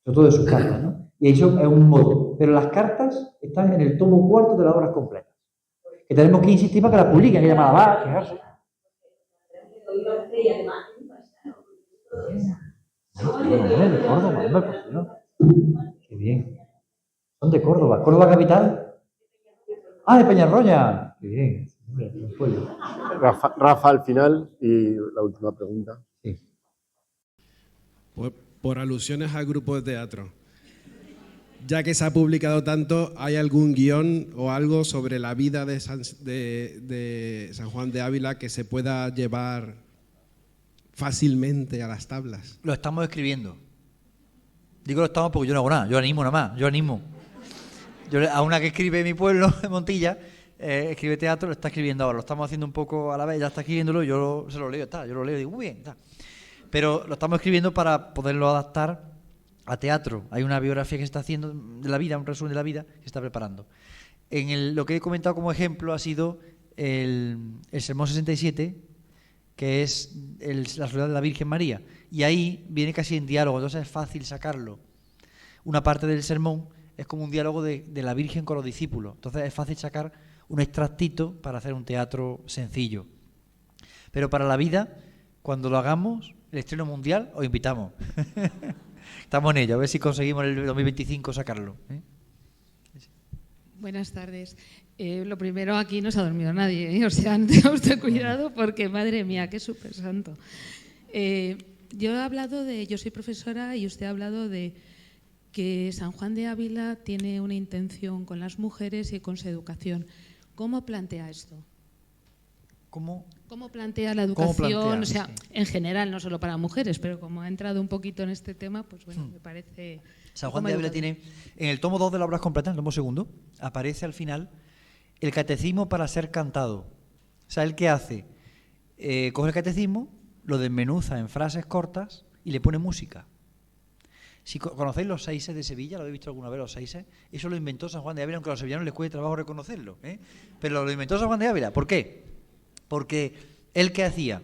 sobre todo de sus cartas, ¿no? Y eso es un modo. Pero las cartas están en el tomo 4 de las obras completas. Que tenemos que insistir para que la publiquen, que llama a quejarse. De Córdoba, qué bien. ¿Son de Córdoba? ¿Córdoba capital? Ah, de Peñarroya. Qué bien. Rafa, al final, y la última pregunta. Sí. Por alusiones al grupo de teatro. Ya que se ha publicado tanto, ¿hay algún guión o algo sobre la vida de San Juan de Ávila que se pueda llevar fácilmente a las tablas? Lo estamos escribiendo. Digo lo estamos porque yo no hago nada, yo animo nada más, yo animo. A una que escribe en mi pueblo, en Montilla, escribe teatro, lo está escribiendo ahora, lo estamos haciendo un poco a la vez, ya está escribiéndolo, yo se lo leo, yo lo leo y digo, muy bien, está. Pero lo estamos escribiendo para poderlo adaptar a teatro. Hay una biografía que se está haciendo de la vida, un resumen de la vida que se está preparando. Lo que he comentado como ejemplo ha sido el Sermón 67, que es la soledad de la Virgen María. Y ahí viene casi en diálogo, entonces es fácil sacarlo. Una parte del sermón es como un diálogo de la Virgen con los discípulos. Entonces es fácil sacar un extractito para hacer un teatro sencillo. Pero para la vida, cuando lo hagamos, el estreno mundial, os invitamos. Estamos en ello, a ver si conseguimos en el 2025 sacarlo. Buenas tardes. Lo primero, aquí no se ha dormido nadie, ¿eh? O sea, tenga usted cuidado porque, madre mía, qué súper santo. Yo soy profesora y usted ha hablado de que San Juan de Ávila tiene una intención con las mujeres y con su educación. ¿Cómo plantea esto? ¿Cómo plantea la educación? O sea, sí, en general, no solo para mujeres, pero como ha entrado un poquito en este tema, pues bueno, me parece... San Juan de Ávila tiene, en el tomo 2 de las obras completas, en el tomo 2, aparece al final el catecismo para ser cantado. O sea, ¿el qué hace? Coge el catecismo, lo desmenuza en frases cortas y le pone música. Si conocéis los seises de Sevilla, ¿lo habéis visto alguna vez los seises? Eso lo inventó San Juan de Ávila, aunque a los sevillanos les cueste trabajo reconocerlo, ¿eh? Pero lo inventó San Juan de Ávila. ¿Por qué? Porque él, ¿qué hacía?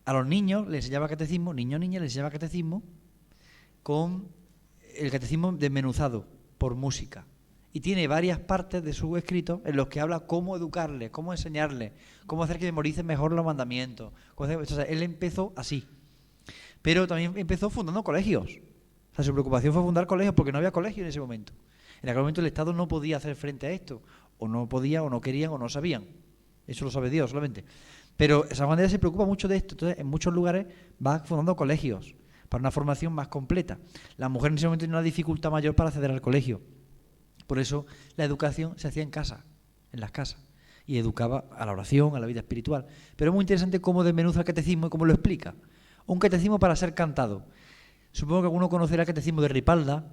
A los niños les enseñaba catecismo, niños, niñas, les enseñaba catecismo con el catecismo desmenuzado por música. Y tiene varias partes de su escrito en los que habla cómo educarles, cómo enseñarles, cómo hacer que memoricen mejor los mandamientos. O sea, él empezó así. Pero también empezó fundando colegios. O sea, su preocupación fue fundar colegios porque no había colegio en ese momento. En aquel momento el Estado no podía hacer frente a esto. O no podía, o no querían, o no sabían. Eso lo sabe Dios solamente. Pero San Juan de Ávila se preocupa mucho de esto. Entonces, en muchos lugares va fundando colegios para una formación más completa. La mujer en ese momento tiene una dificultad mayor para acceder al colegio. Por eso la educación se hacía en casa, en las casas. Y educaba a la oración, a la vida espiritual. Pero es muy interesante cómo desmenuza el catecismo y cómo lo explica. Un catecismo para ser cantado. Supongo que alguno conocerá el catecismo de Ripalda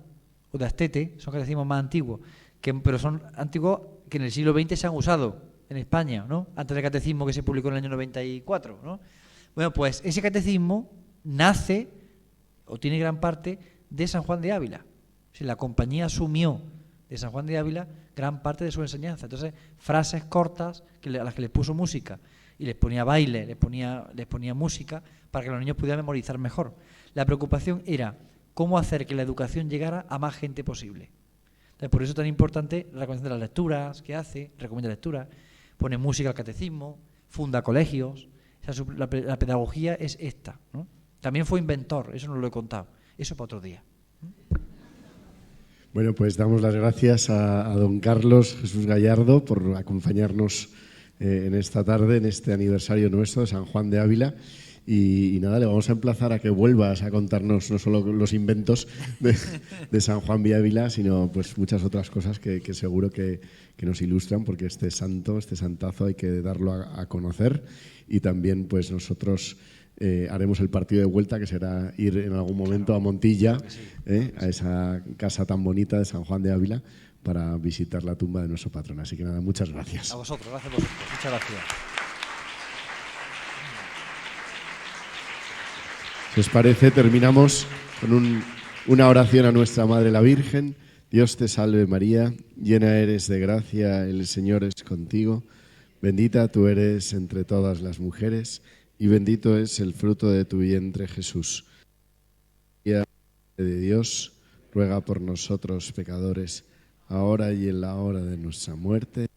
o de Astete, son catecismos más antiguos, pero son antiguos que en el siglo XX se han usado en España, ¿no? Antes del catecismo que se publicó en el año 94, ¿no? Bueno, pues ese catecismo nace, o tiene gran parte, de San Juan de Ávila. O sea, la compañía asumió de San Juan de Ávila gran parte de su enseñanza. Entonces, frases cortas a las que les puso música y les ponía baile, les ponía música para que los niños pudieran memorizar mejor. La preocupación era cómo hacer que la educación llegara a más gente posible. Entonces, por eso es tan importante la recomendación de las lecturas que hace, recomienda lecturas, pone música al catecismo, funda colegios. O sea, la pedagogía es esta, ¿no? También fue inventor, eso no lo he contado. Eso para otro día. Bueno, pues damos las gracias a don Carlos Jesús Gallardo por acompañarnos en esta tarde, en este aniversario nuestro de San Juan de Ávila. Y nada, le vamos a emplazar a que vuelvas a contarnos no solo los inventos de San Juan de Ávila, sino pues muchas otras cosas que seguro que nos ilustran, porque este santo, este santazo hay que darlo a conocer. Y también pues nosotros haremos el partido de vuelta, que será ir en algún momento a Montilla, a esa casa tan bonita de San Juan de Ávila, para visitar la tumba de nuestro patrón. Así que nada, muchas gracias. A vosotros, gracias a vosotros. Muchas gracias. Si os parece, terminamos con una oración a nuestra Madre la Virgen, Dios te salve María, llena eres de gracia, el Señor es contigo. Bendita tú eres entre todas las mujeres y bendito es el fruto de tu vientre Jesús. María, Madre de Dios, ruega por nosotros pecadores, ahora y en la hora de nuestra muerte.